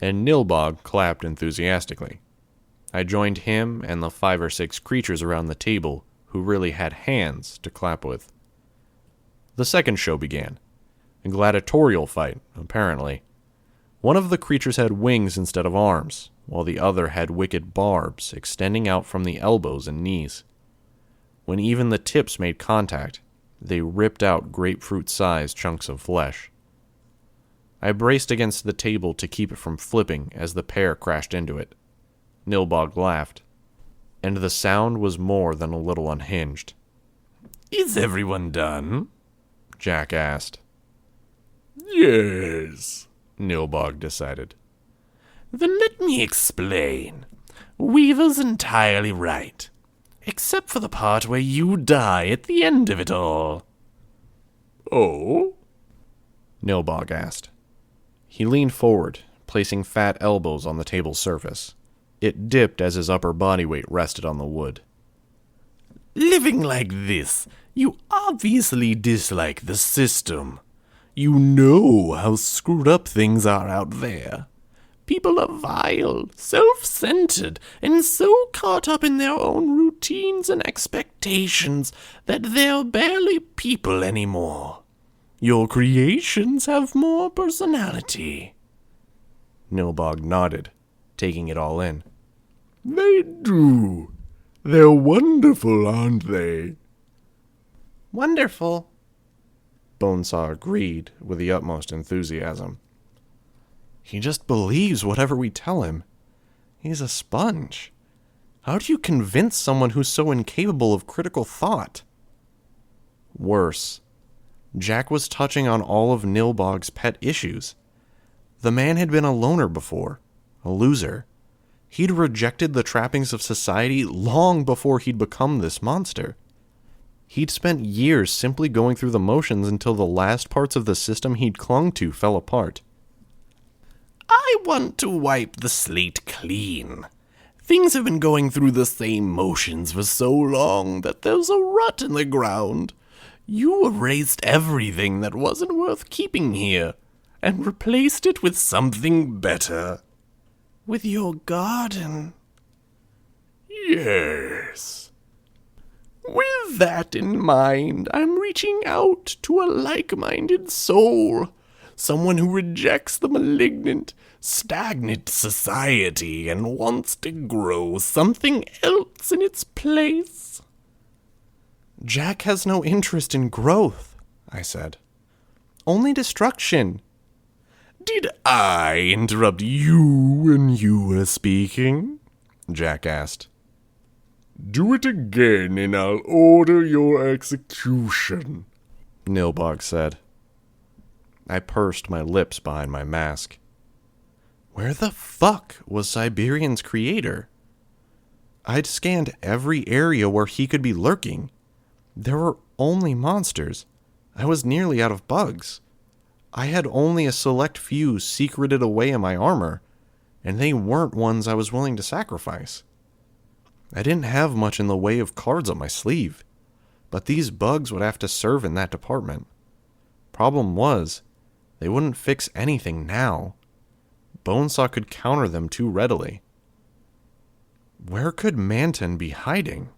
and Nilbog clapped enthusiastically. I joined him and the 5 or 6 creatures around the table who really had hands to clap with. The second show began. A gladiatorial fight, apparently. One of the creatures had wings instead of arms, while the other had wicked barbs extending out from the elbows and knees. When even the tips made contact, they ripped out grapefruit-sized chunks of flesh. I braced against the table to keep it from flipping as the pair crashed into it. Nilbog laughed, and the sound was more than a little unhinged. Is everyone done? Jack asked. Yes, Nilbog decided. Then let me explain. Weaver's entirely right, except for the part where you die at the end of it all. Oh? Nilbog asked. He leaned forward, placing fat elbows on the table's surface. It dipped as his upper body weight rested on the wood. Living like this, you obviously dislike the system. You know how screwed up things are out there. People are vile, self-centered, and so caught up in their own routines and expectations that they're barely people anymore. Your creations have more personality. Nilbog nodded, taking it all in. They do. They're wonderful, aren't they? Wonderful. Bonesaw agreed with the utmost enthusiasm. He just believes whatever we tell him. He's a sponge. How do you convince someone who's so incapable of critical thought? Worse, Jack was touching on all of Nilbog's pet issues. The man had been a loner before, a loser. He'd rejected the trappings of society long before he'd become this monster. He'd spent years simply going through the motions until the last parts of the system he'd clung to fell apart. I want to wipe the slate clean. Things have been going through the same motions for so long that there's a rut in the ground. You erased everything that wasn't worth keeping here, and replaced it with something better. With your garden. Yes. With that in mind, I'm reaching out to a like-minded soul. Someone who rejects the malignant, stagnant society and wants to grow something else in its place. Jack has no interest in growth, I said. Only destruction. Did I interrupt you when you were speaking? Jack asked. Do it again and I'll order your execution, Nilbog said. I pursed my lips behind my mask. Where the fuck was Siberian's creator? I'd scanned every area where he could be lurking. There were only monsters. I was nearly out of bugs. I had only a select few secreted away in my armor, and they weren't ones I was willing to sacrifice. I didn't have much in the way of cards up my sleeve, but these bugs would have to serve in that department. Problem was, they wouldn't fix anything now. Bonesaw could counter them too readily. Where could Manton be hiding?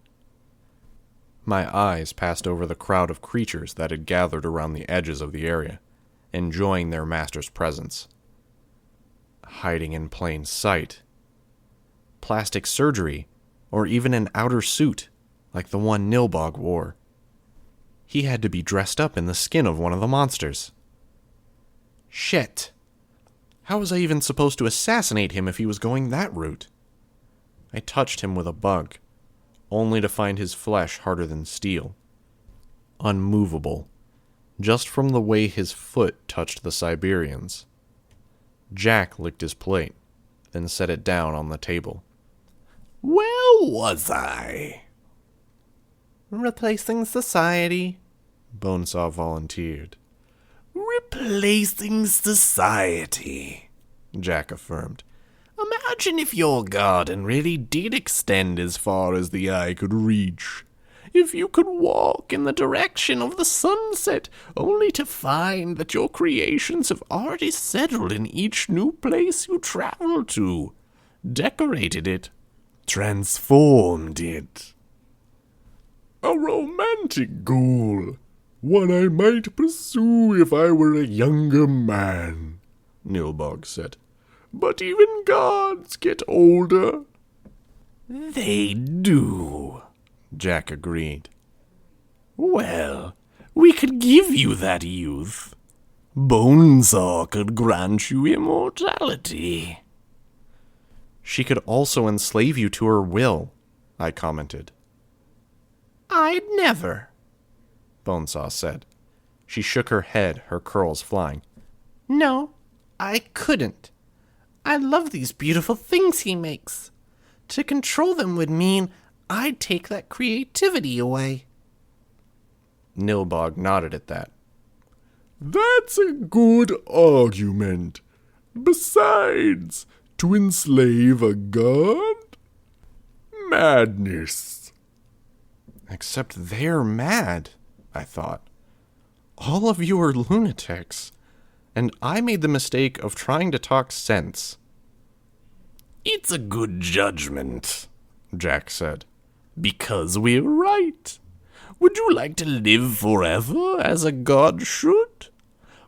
My eyes passed over the crowd of creatures that had gathered around the edges of the area, enjoying their master's presence. Hiding in plain sight. Plastic surgery, or even an outer suit, like the one Nilbog wore. He had to be dressed up in the skin of one of the monsters. Shit. How was I even supposed to assassinate him if he was going that route? I touched him with a bug, only to find his flesh harder than steel. Unmovable, just from the way his foot touched the Siberian's. Jack licked his plate, then set it down on the table. Where was I? Replacing society, Bonesaw volunteered. Replacing society, Jack affirmed. Imagine if your garden really did extend as far as the eye could reach. If you could walk in the direction of the sunset, only to find that your creations have already settled in each new place you travel to, decorated it, transformed it. A romantic goal, one I might pursue if I were a younger man, Nilbog said. But even gods get older. They do, Jack agreed. Well, we could give you that youth. Bonesaw could grant you immortality. She could also enslave you to her will, I commented. I'd never, Bonesaw said. She shook her head, her curls flying. No, I couldn't. I love these beautiful things he makes. To control them would mean I'd take that creativity away. Nilbog nodded at that. That's a good argument. Besides, to enslave a god? Madness. Except they're mad, I thought. All of you are lunatics, and I made the mistake of trying to talk sense. It's a good judgment, Jack said, because we're right. Would you like to live forever as a god should?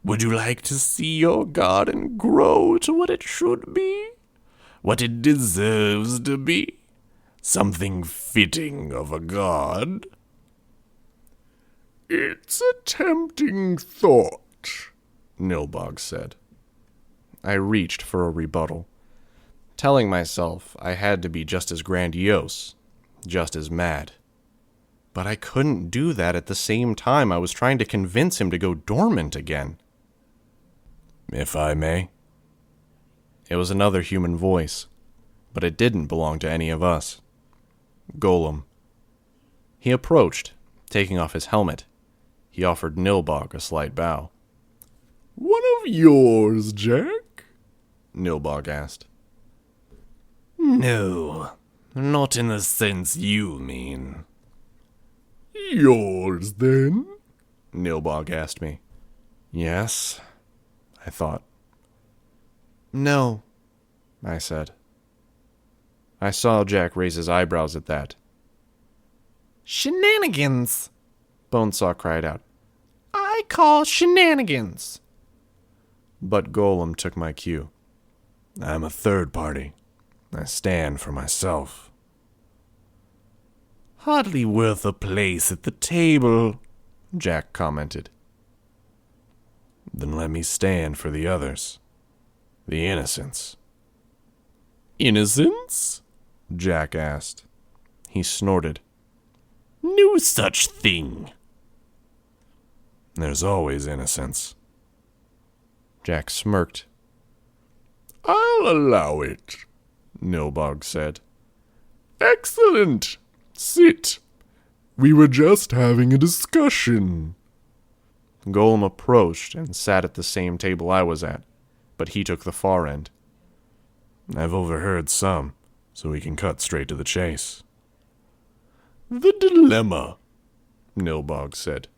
Would you like to see your garden grow to what it should be? What it deserves to be? Something fitting of a god? It's a tempting thought, Nilbog said. I reached for a rebuttal, telling myself I had to be just as grandiose, just as mad. But I couldn't do that at the same time I was trying to convince him to go dormant again. If I may. It was another human voice, but it didn't belong to any of us. Golem. He approached, taking off his helmet. He offered Nilbog a slight bow. One of yours, Jack? Nilbog asked. No, not in the sense you mean. Yours, then? Nilbog asked me. Yes, I thought. No, I said. I saw Jack raise his eyebrows at that. Shenanigans, Bonesaw cried out. I call shenanigans. But Golem took my cue. I'm a third party. I stand for myself. Hardly worth a place at the table, Jack commented. Then let me stand for the others. The innocents. Innocence? Jack asked. He snorted. No such thing. There's always innocence. Jack smirked. I'll allow it, Nilbog said. Excellent. Sit. We were just having a discussion. Golem approached and sat at the same table I was at, but he took the far end. I've overheard some, so we can cut straight to the chase. The dilemma, Nilbog said.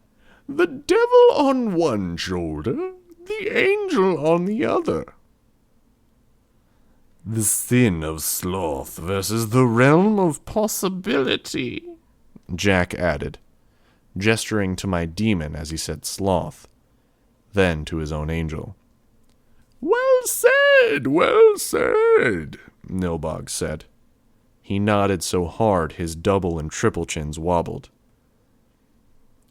The devil on one shoulder, the angel on the other. The sin of sloth versus the realm of possibility, Jack added, gesturing to my demon as he said sloth, then to his own angel. Well said, Nilbog said. He nodded so hard his double and triple chins wobbled.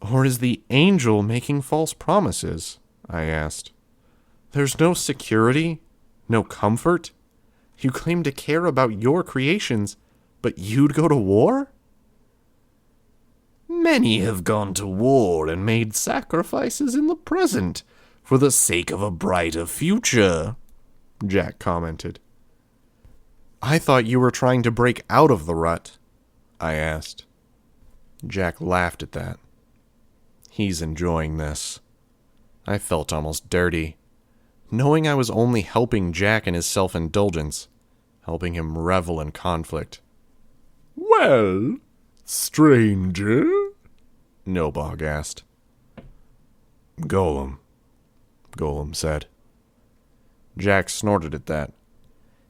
Or is the angel making false promises? I asked. There's no security, No comfort? You claim to care about your creations, but you'd go to war? Many have gone to war and made sacrifices in the present for the sake of a brighter future, Jack commented. I thought you were trying to break out of the rut, I asked. Jack laughed at that. He's enjoying this. I felt almost dirty, knowing I was only helping Jack in his self-indulgence, helping him revel in conflict. Well, stranger? Nilbog asked. Golem said. Jack snorted at that.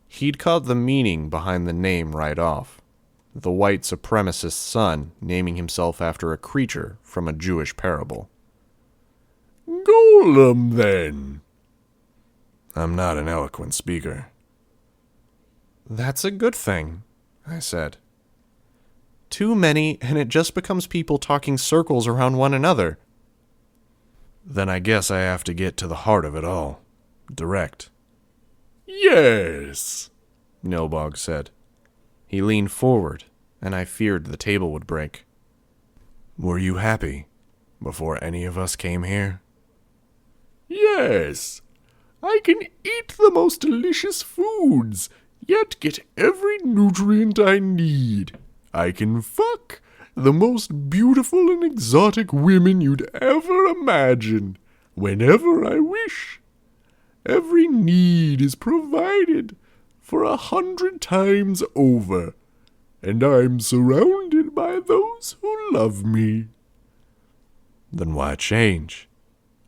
He'd caught the meaning behind the name right off. The white supremacist's son naming himself after a creature from a Jewish parable. Golem, then. I'm not an eloquent speaker. That's a good thing, I said. Too many, and it just becomes people talking circles around one another. Then I guess I have to get to the heart of it all. Direct. Yes, Nilbog said. He leaned forward, and I feared the table would break. Were you happy before any of us came here? Yes. I can eat the most delicious foods, yet get every nutrient I need. I can fuck the most beautiful and exotic women you'd ever imagine, whenever I wish. Every need is provided for 100 times over, and I'm surrounded by those who love me. Then why change?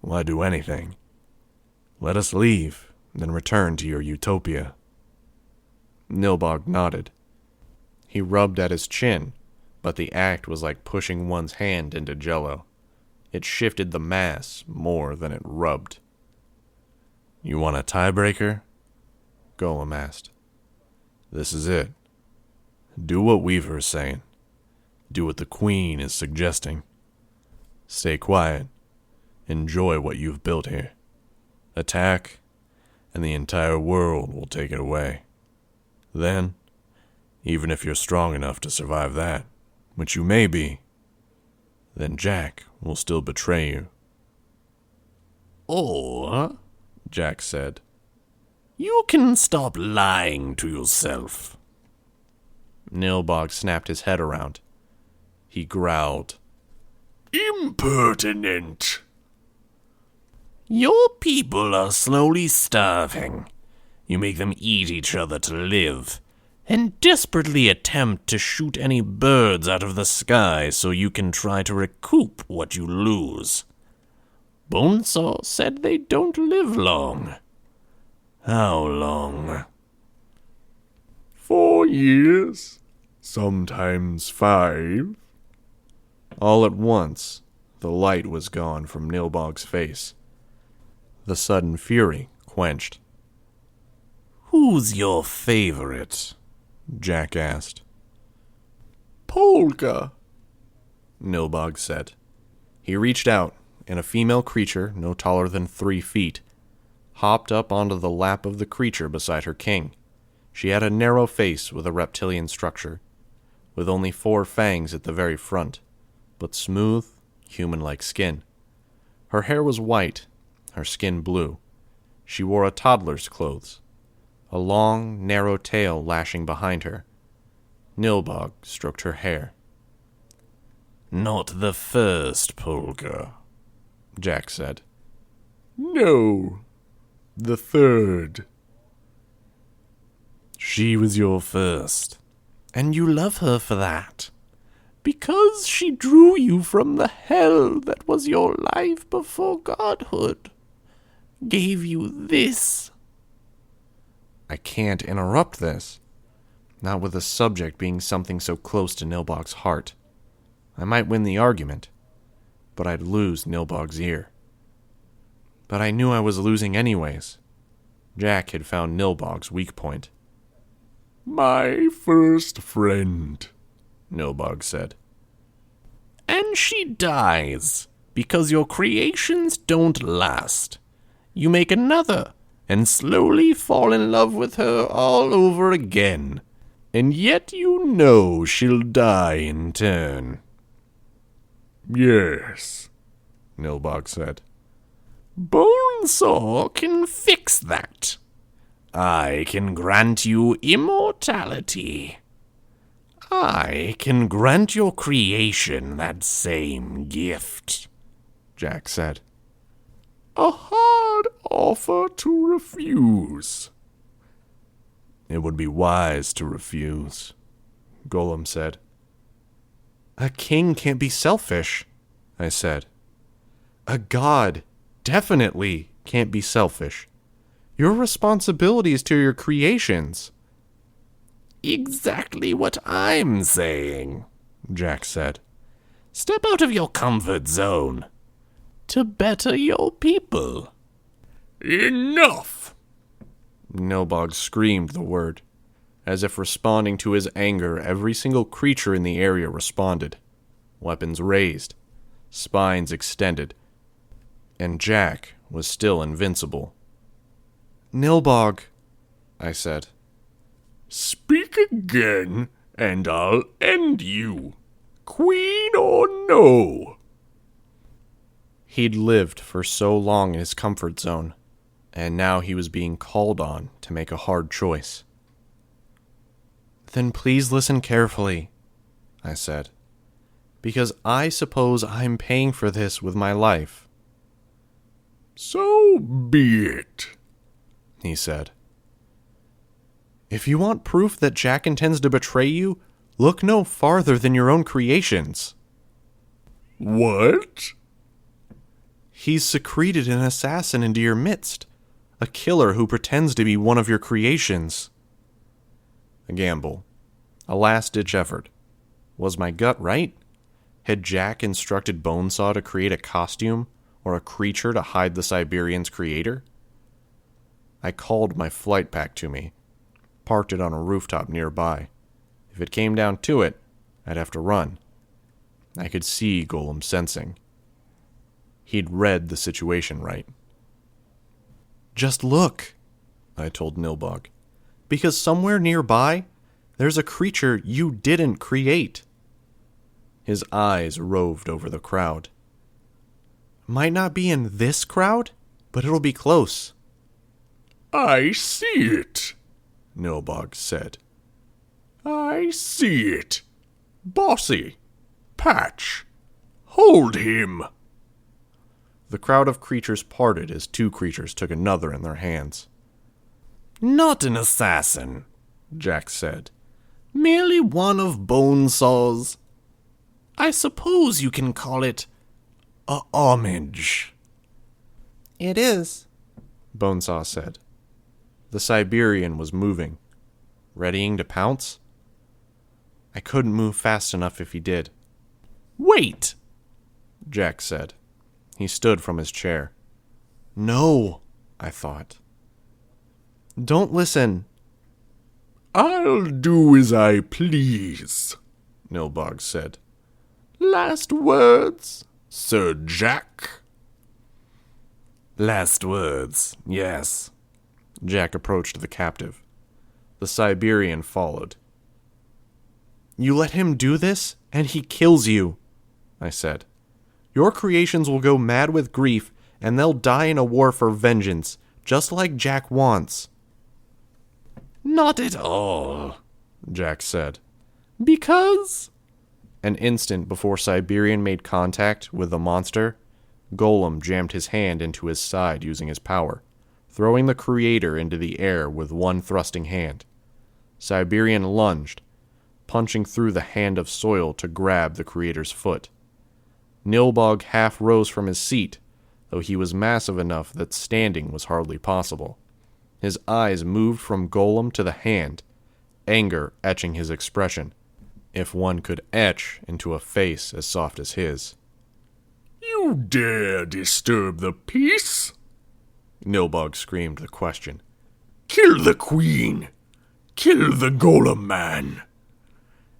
Why do anything? Let us leave, then return to your utopia. Nilbog nodded. He rubbed at his chin, but the act was like pushing one's hand into jello. It shifted the mass more than it rubbed. You want a tiebreaker? Golem asked. This is it. Do what Weaver's saying. Do what the Queen is suggesting. Stay quiet. Enjoy what you've built here. Attack, and the entire world will take it away. Then, even if you're strong enough to survive that, which you may be, then Jack will still betray you. Or, Jack said, you can stop lying to yourself. Nilbog snapped his head around. He growled. Impertinent! Your people are slowly starving. You make them eat each other to live, and desperately attempt to shoot any birds out of the sky so you can try to recoup what you lose. Bonesaw said they don't live long. How long? 4 years, sometimes 5. All at once, the light was gone from Nilbog's face. The sudden fury quenched. Who's your favorite? Jack asked. Polka, Nilbog said. He reached out, and a female creature, no taller than 3 feet, hopped up onto the lap of the creature beside her king. She had a narrow face with a reptilian structure, with only 4 fangs at the very front, but smooth, human-like skin. Her hair was white, her skin blue. She wore a toddler's clothes, a long, narrow tail lashing behind her. Nilbog stroked her hair. Not the first Polka, Jack said. no, the 3rd. She was your first, and you love her for that, because she drew you from the hell that was your life before godhood, gave you this. I can't interrupt this, not with the subject being something so close to Nilbog's heart. I might win the argument, but I'd lose Nilbog's ear. But I knew I was losing anyways. Jack had found Nilbog's weak point. My first friend, Nilbog said. And she dies, because your creations don't last. You make another, and slowly fall in love with her all over again. And yet you know she'll die in turn. Yes, Nilbog said. Bonesaw can fix that. I can grant you immortality. I can grant your creation that same gift, Jack said. A hard offer to refuse. It would be wise to refuse, Golem said. A king can't be selfish, I said. A god definitely can't be selfish. Your responsibility is to your creations. Exactly what I'm saying, Jack said. Step out of your comfort zone to better your people. Enough! Nilbog screamed the word. As if responding to his anger, every single creature in the area responded. Weapons raised, spines extended, and Jack was still invincible. Nilbog, I said. Speak again, and I'll end you, queen or no. He'd lived for so long in his comfort zone, and now he was being called on to make a hard choice. Then please listen carefully, I said, because I suppose I'm paying for this with my life. So be it, he said. If you want proof that Jack intends to betray you, look no farther than your own creations. What? He's secreted an assassin into your midst, a killer who pretends to be one of your creations. A gamble. A last-ditch effort. Was my gut right? Had Jack instructed Bonesaw to create a costume or a creature to hide the Siberian's creator? I called my flight pack to me, parked it on a rooftop nearby. If it came down to it, I'd have to run. I could see Golem sensing. He'd read the situation right. Just look, I told Nilbog, because somewhere nearby, there's a creature you didn't create. His eyes roved over the crowd. Might not be in this crowd, but it'll be close. I see it, Nilbog said. I see it. Bossy, Patch, hold him. The crowd of creatures parted as two creatures took another in their hands. Not an assassin, Jack said. Merely one of Bonesaw's. I suppose you can call it a homage. It is, Bonesaw said. The Siberian was moving, readying to pounce. I couldn't move fast enough if he did. Wait, Jack said. He stood from his chair. No, I thought. Don't listen. I'll do as I please, Nilbog said. Last words, Sir Jack? Last words, yes. Jack approached the captive. The Siberian followed. You let him do this, and he kills you, I said. Your creations will go mad with grief, and they'll die in a war for vengeance, just like Jack wants. Not at all, Jack said. Because... An instant before Siberian made contact with the monster, Golem jammed his hand into his side using his power, throwing the creator into the air with one thrusting hand. Siberian lunged, punching through the hand of soil to grab the creator's foot. Nilbog half rose from his seat, though he was massive enough that standing was hardly possible. His eyes moved from Golem to the hand, anger etching his expression, if one could etch into a face as soft as his. You dare disturb the peace? Nilbog screamed the question. Kill the queen! Kill the Golem man!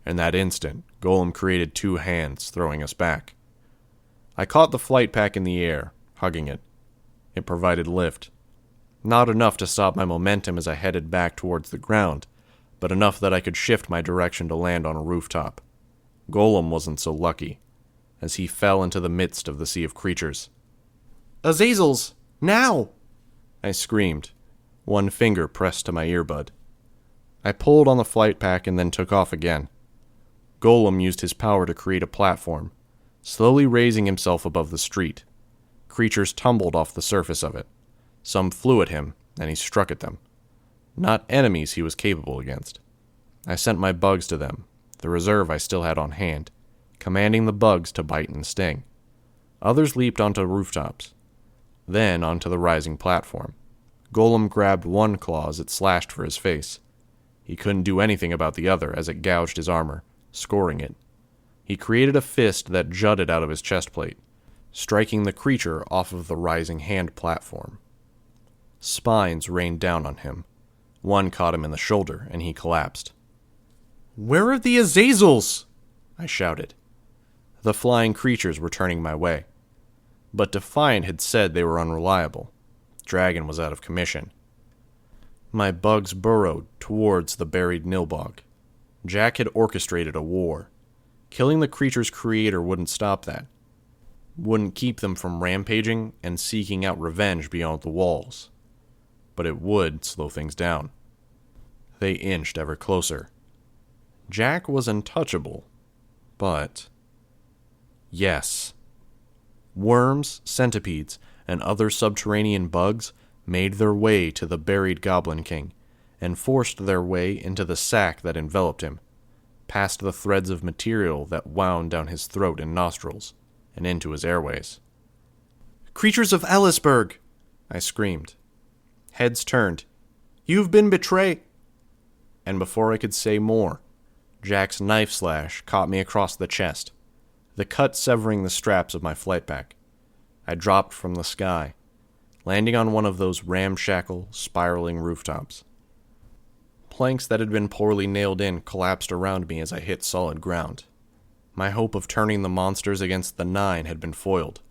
In that instant, Golem created two hands, throwing us back. I caught the flight pack in the air, hugging it. It provided lift. Not enough to stop my momentum as I headed back towards the ground, but enough that I could shift my direction to land on a rooftop. Golem wasn't so lucky, as he fell into the midst of the sea of creatures. Azazels! Now! I screamed, one finger pressed to my earbud. I pulled on the flight pack and then took off again. Golem used his power to create a platform, slowly raising himself above the street. Creatures tumbled off the surface of it. Some flew at him, and he struck at them. Not enemies he was capable against. I sent my bugs to them, the reserve I still had on hand, commanding the bugs to bite and sting. Others leaped onto rooftops, then onto the rising platform. Golem grabbed one claw as it slashed for his face. He couldn't do anything about the other as it gouged his armor, scoring it. He created a fist that jutted out of his chest plate, striking the creature off of the rising hand platform. Spines rained down on him. One caught him in the shoulder, and he collapsed. Where are the Azazels? I shouted. The flying creatures were turning my way. But Defiant had said they were unreliable. Dragon was out of commission. My bugs burrowed towards the buried Nilbog. Jack had orchestrated a war. Killing the creature's creator wouldn't stop that. Wouldn't keep them from rampaging and seeking out revenge beyond the walls. But it would slow things down. They inched ever closer. Jack was untouchable, but... yes. Worms, centipedes, and other subterranean bugs made their way to the buried Goblin King, and forced their way into the sack that enveloped him, past the threads of material that wound down his throat and nostrils, and into his airways. Creatures of Ellisburg! I screamed. Heads turned. You've been betrayed! And before I could say more, Jack's knife slash caught me across the chest, the cut severing the straps of my flight pack. I dropped from the sky, landing on one of those ramshackle, spiraling rooftops. Planks that had been poorly nailed in collapsed around me as I hit solid ground. My hope of turning the monsters against the 9 had been foiled.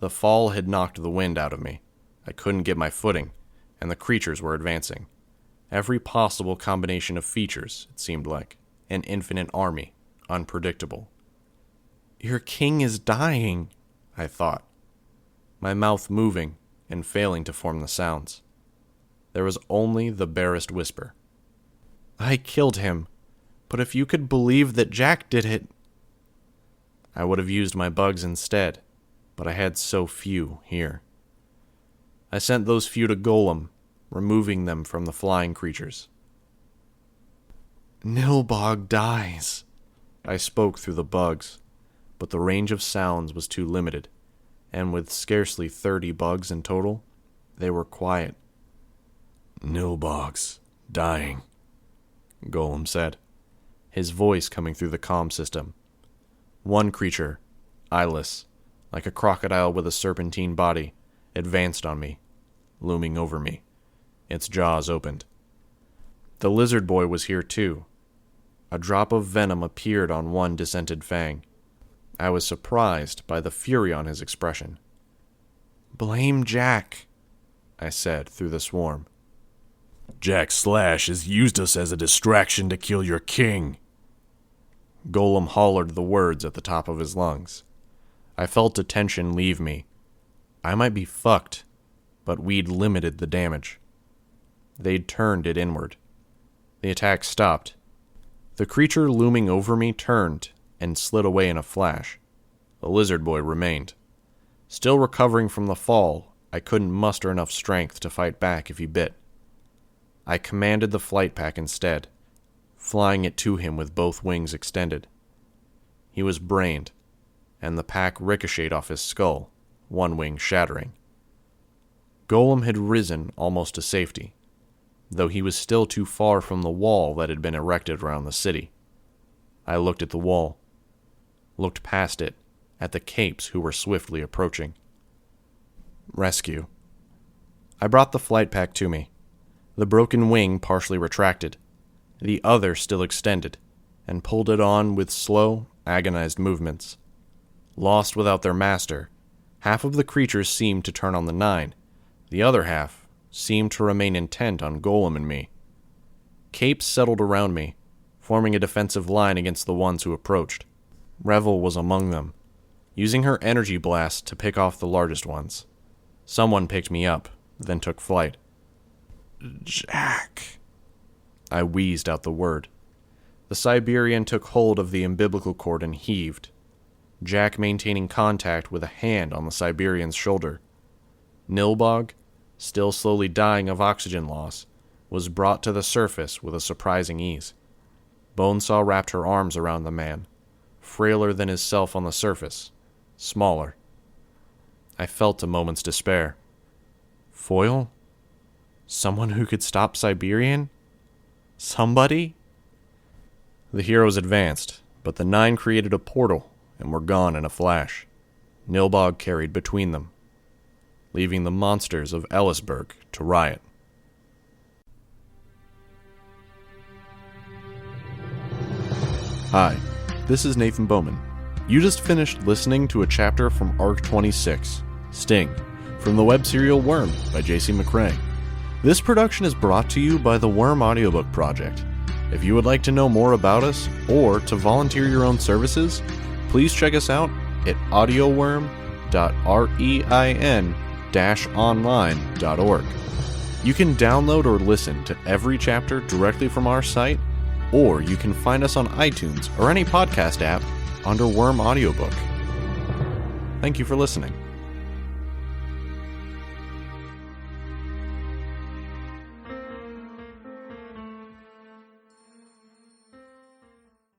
The fall had knocked the wind out of me. I couldn't get my footing, and the creatures were advancing. Every possible combination of features, it seemed like. An infinite army, unpredictable. Your king is dying, I thought, my mouth moving and failing to form the sounds. There was only the barest whisper. I killed him, but if you could believe that Jack did it... I would have used my bugs instead, but I had so few here. I sent those few to Golem, removing them from the flying creatures. Nilbog dies. I spoke through the bugs, but the range of sounds was too limited, and with scarcely 30 bugs in total, they were quiet. Nilbog's dying, Golem said, his voice coming through the comm system. One creature, eyeless, like a crocodile with a serpentine body, advanced on me, looming over me. Its jaws opened. The lizard boy was here too. A drop of venom appeared on one dissented fang. I was surprised by the fury on his expression. Blame Jack, I said through the swarm. Jack Slash has used us as a distraction to kill your king. Golem hollered the words at the top of his lungs. I felt the tension leave me. I might be fucked, but we'd limited the damage. They'd turned it inward. The attack stopped. The creature looming over me turned and slid away in a flash. The lizard boy remained. Still recovering from the fall, I couldn't muster enough strength to fight back if he bit. I commanded the flight pack instead, flying it to him with both wings extended. He was brained, and the pack ricocheted off his skull, one wing shattering. Golem had risen almost to safety, though he was still too far from the wall that had been erected around the city. I looked at the wall, looked past it, at the capes who were swiftly approaching. Rescue. I brought the flight pack to me, the broken wing partially retracted, the other still extended, and pulled it on with slow, agonized movements. Lost without their master, half of the creatures seemed to turn on the 9, the other half seemed to remain intent on Golem and me. Capes settled around me, forming a defensive line against the ones who approached. Revel was among them, using her energy blast to pick off the largest ones. Someone picked me up, then took flight. Jack. I wheezed out the word. The Siberian took hold of the umbilical cord and heaved, Jack maintaining contact with a hand on the Siberian's shoulder. Nilbog, still slowly dying of oxygen loss, was brought to the surface with a surprising ease. Bonesaw wrapped her arms around the man, frailer than his self on the surface, smaller. I felt a moment's despair. Foil? Someone who could stop Siberian? Somebody? The heroes advanced, but the 9 created a portal and were gone in a flash. Nilbog carried between them, leaving the monsters of Ellisburg to riot. Hi, this is Nathan Bowman. You just finished listening to a chapter from Arc 26, Sting, from the web serial Worm by J.C. McCrae. This production is brought to you by the Worm Audiobook Project. If you would like to know more about us or to volunteer your own services, please check us out at audioworm.rein-online.org. You can download or listen to every chapter directly from our site, or you can find us on iTunes or any podcast app under Worm Audiobook. Thank you for listening.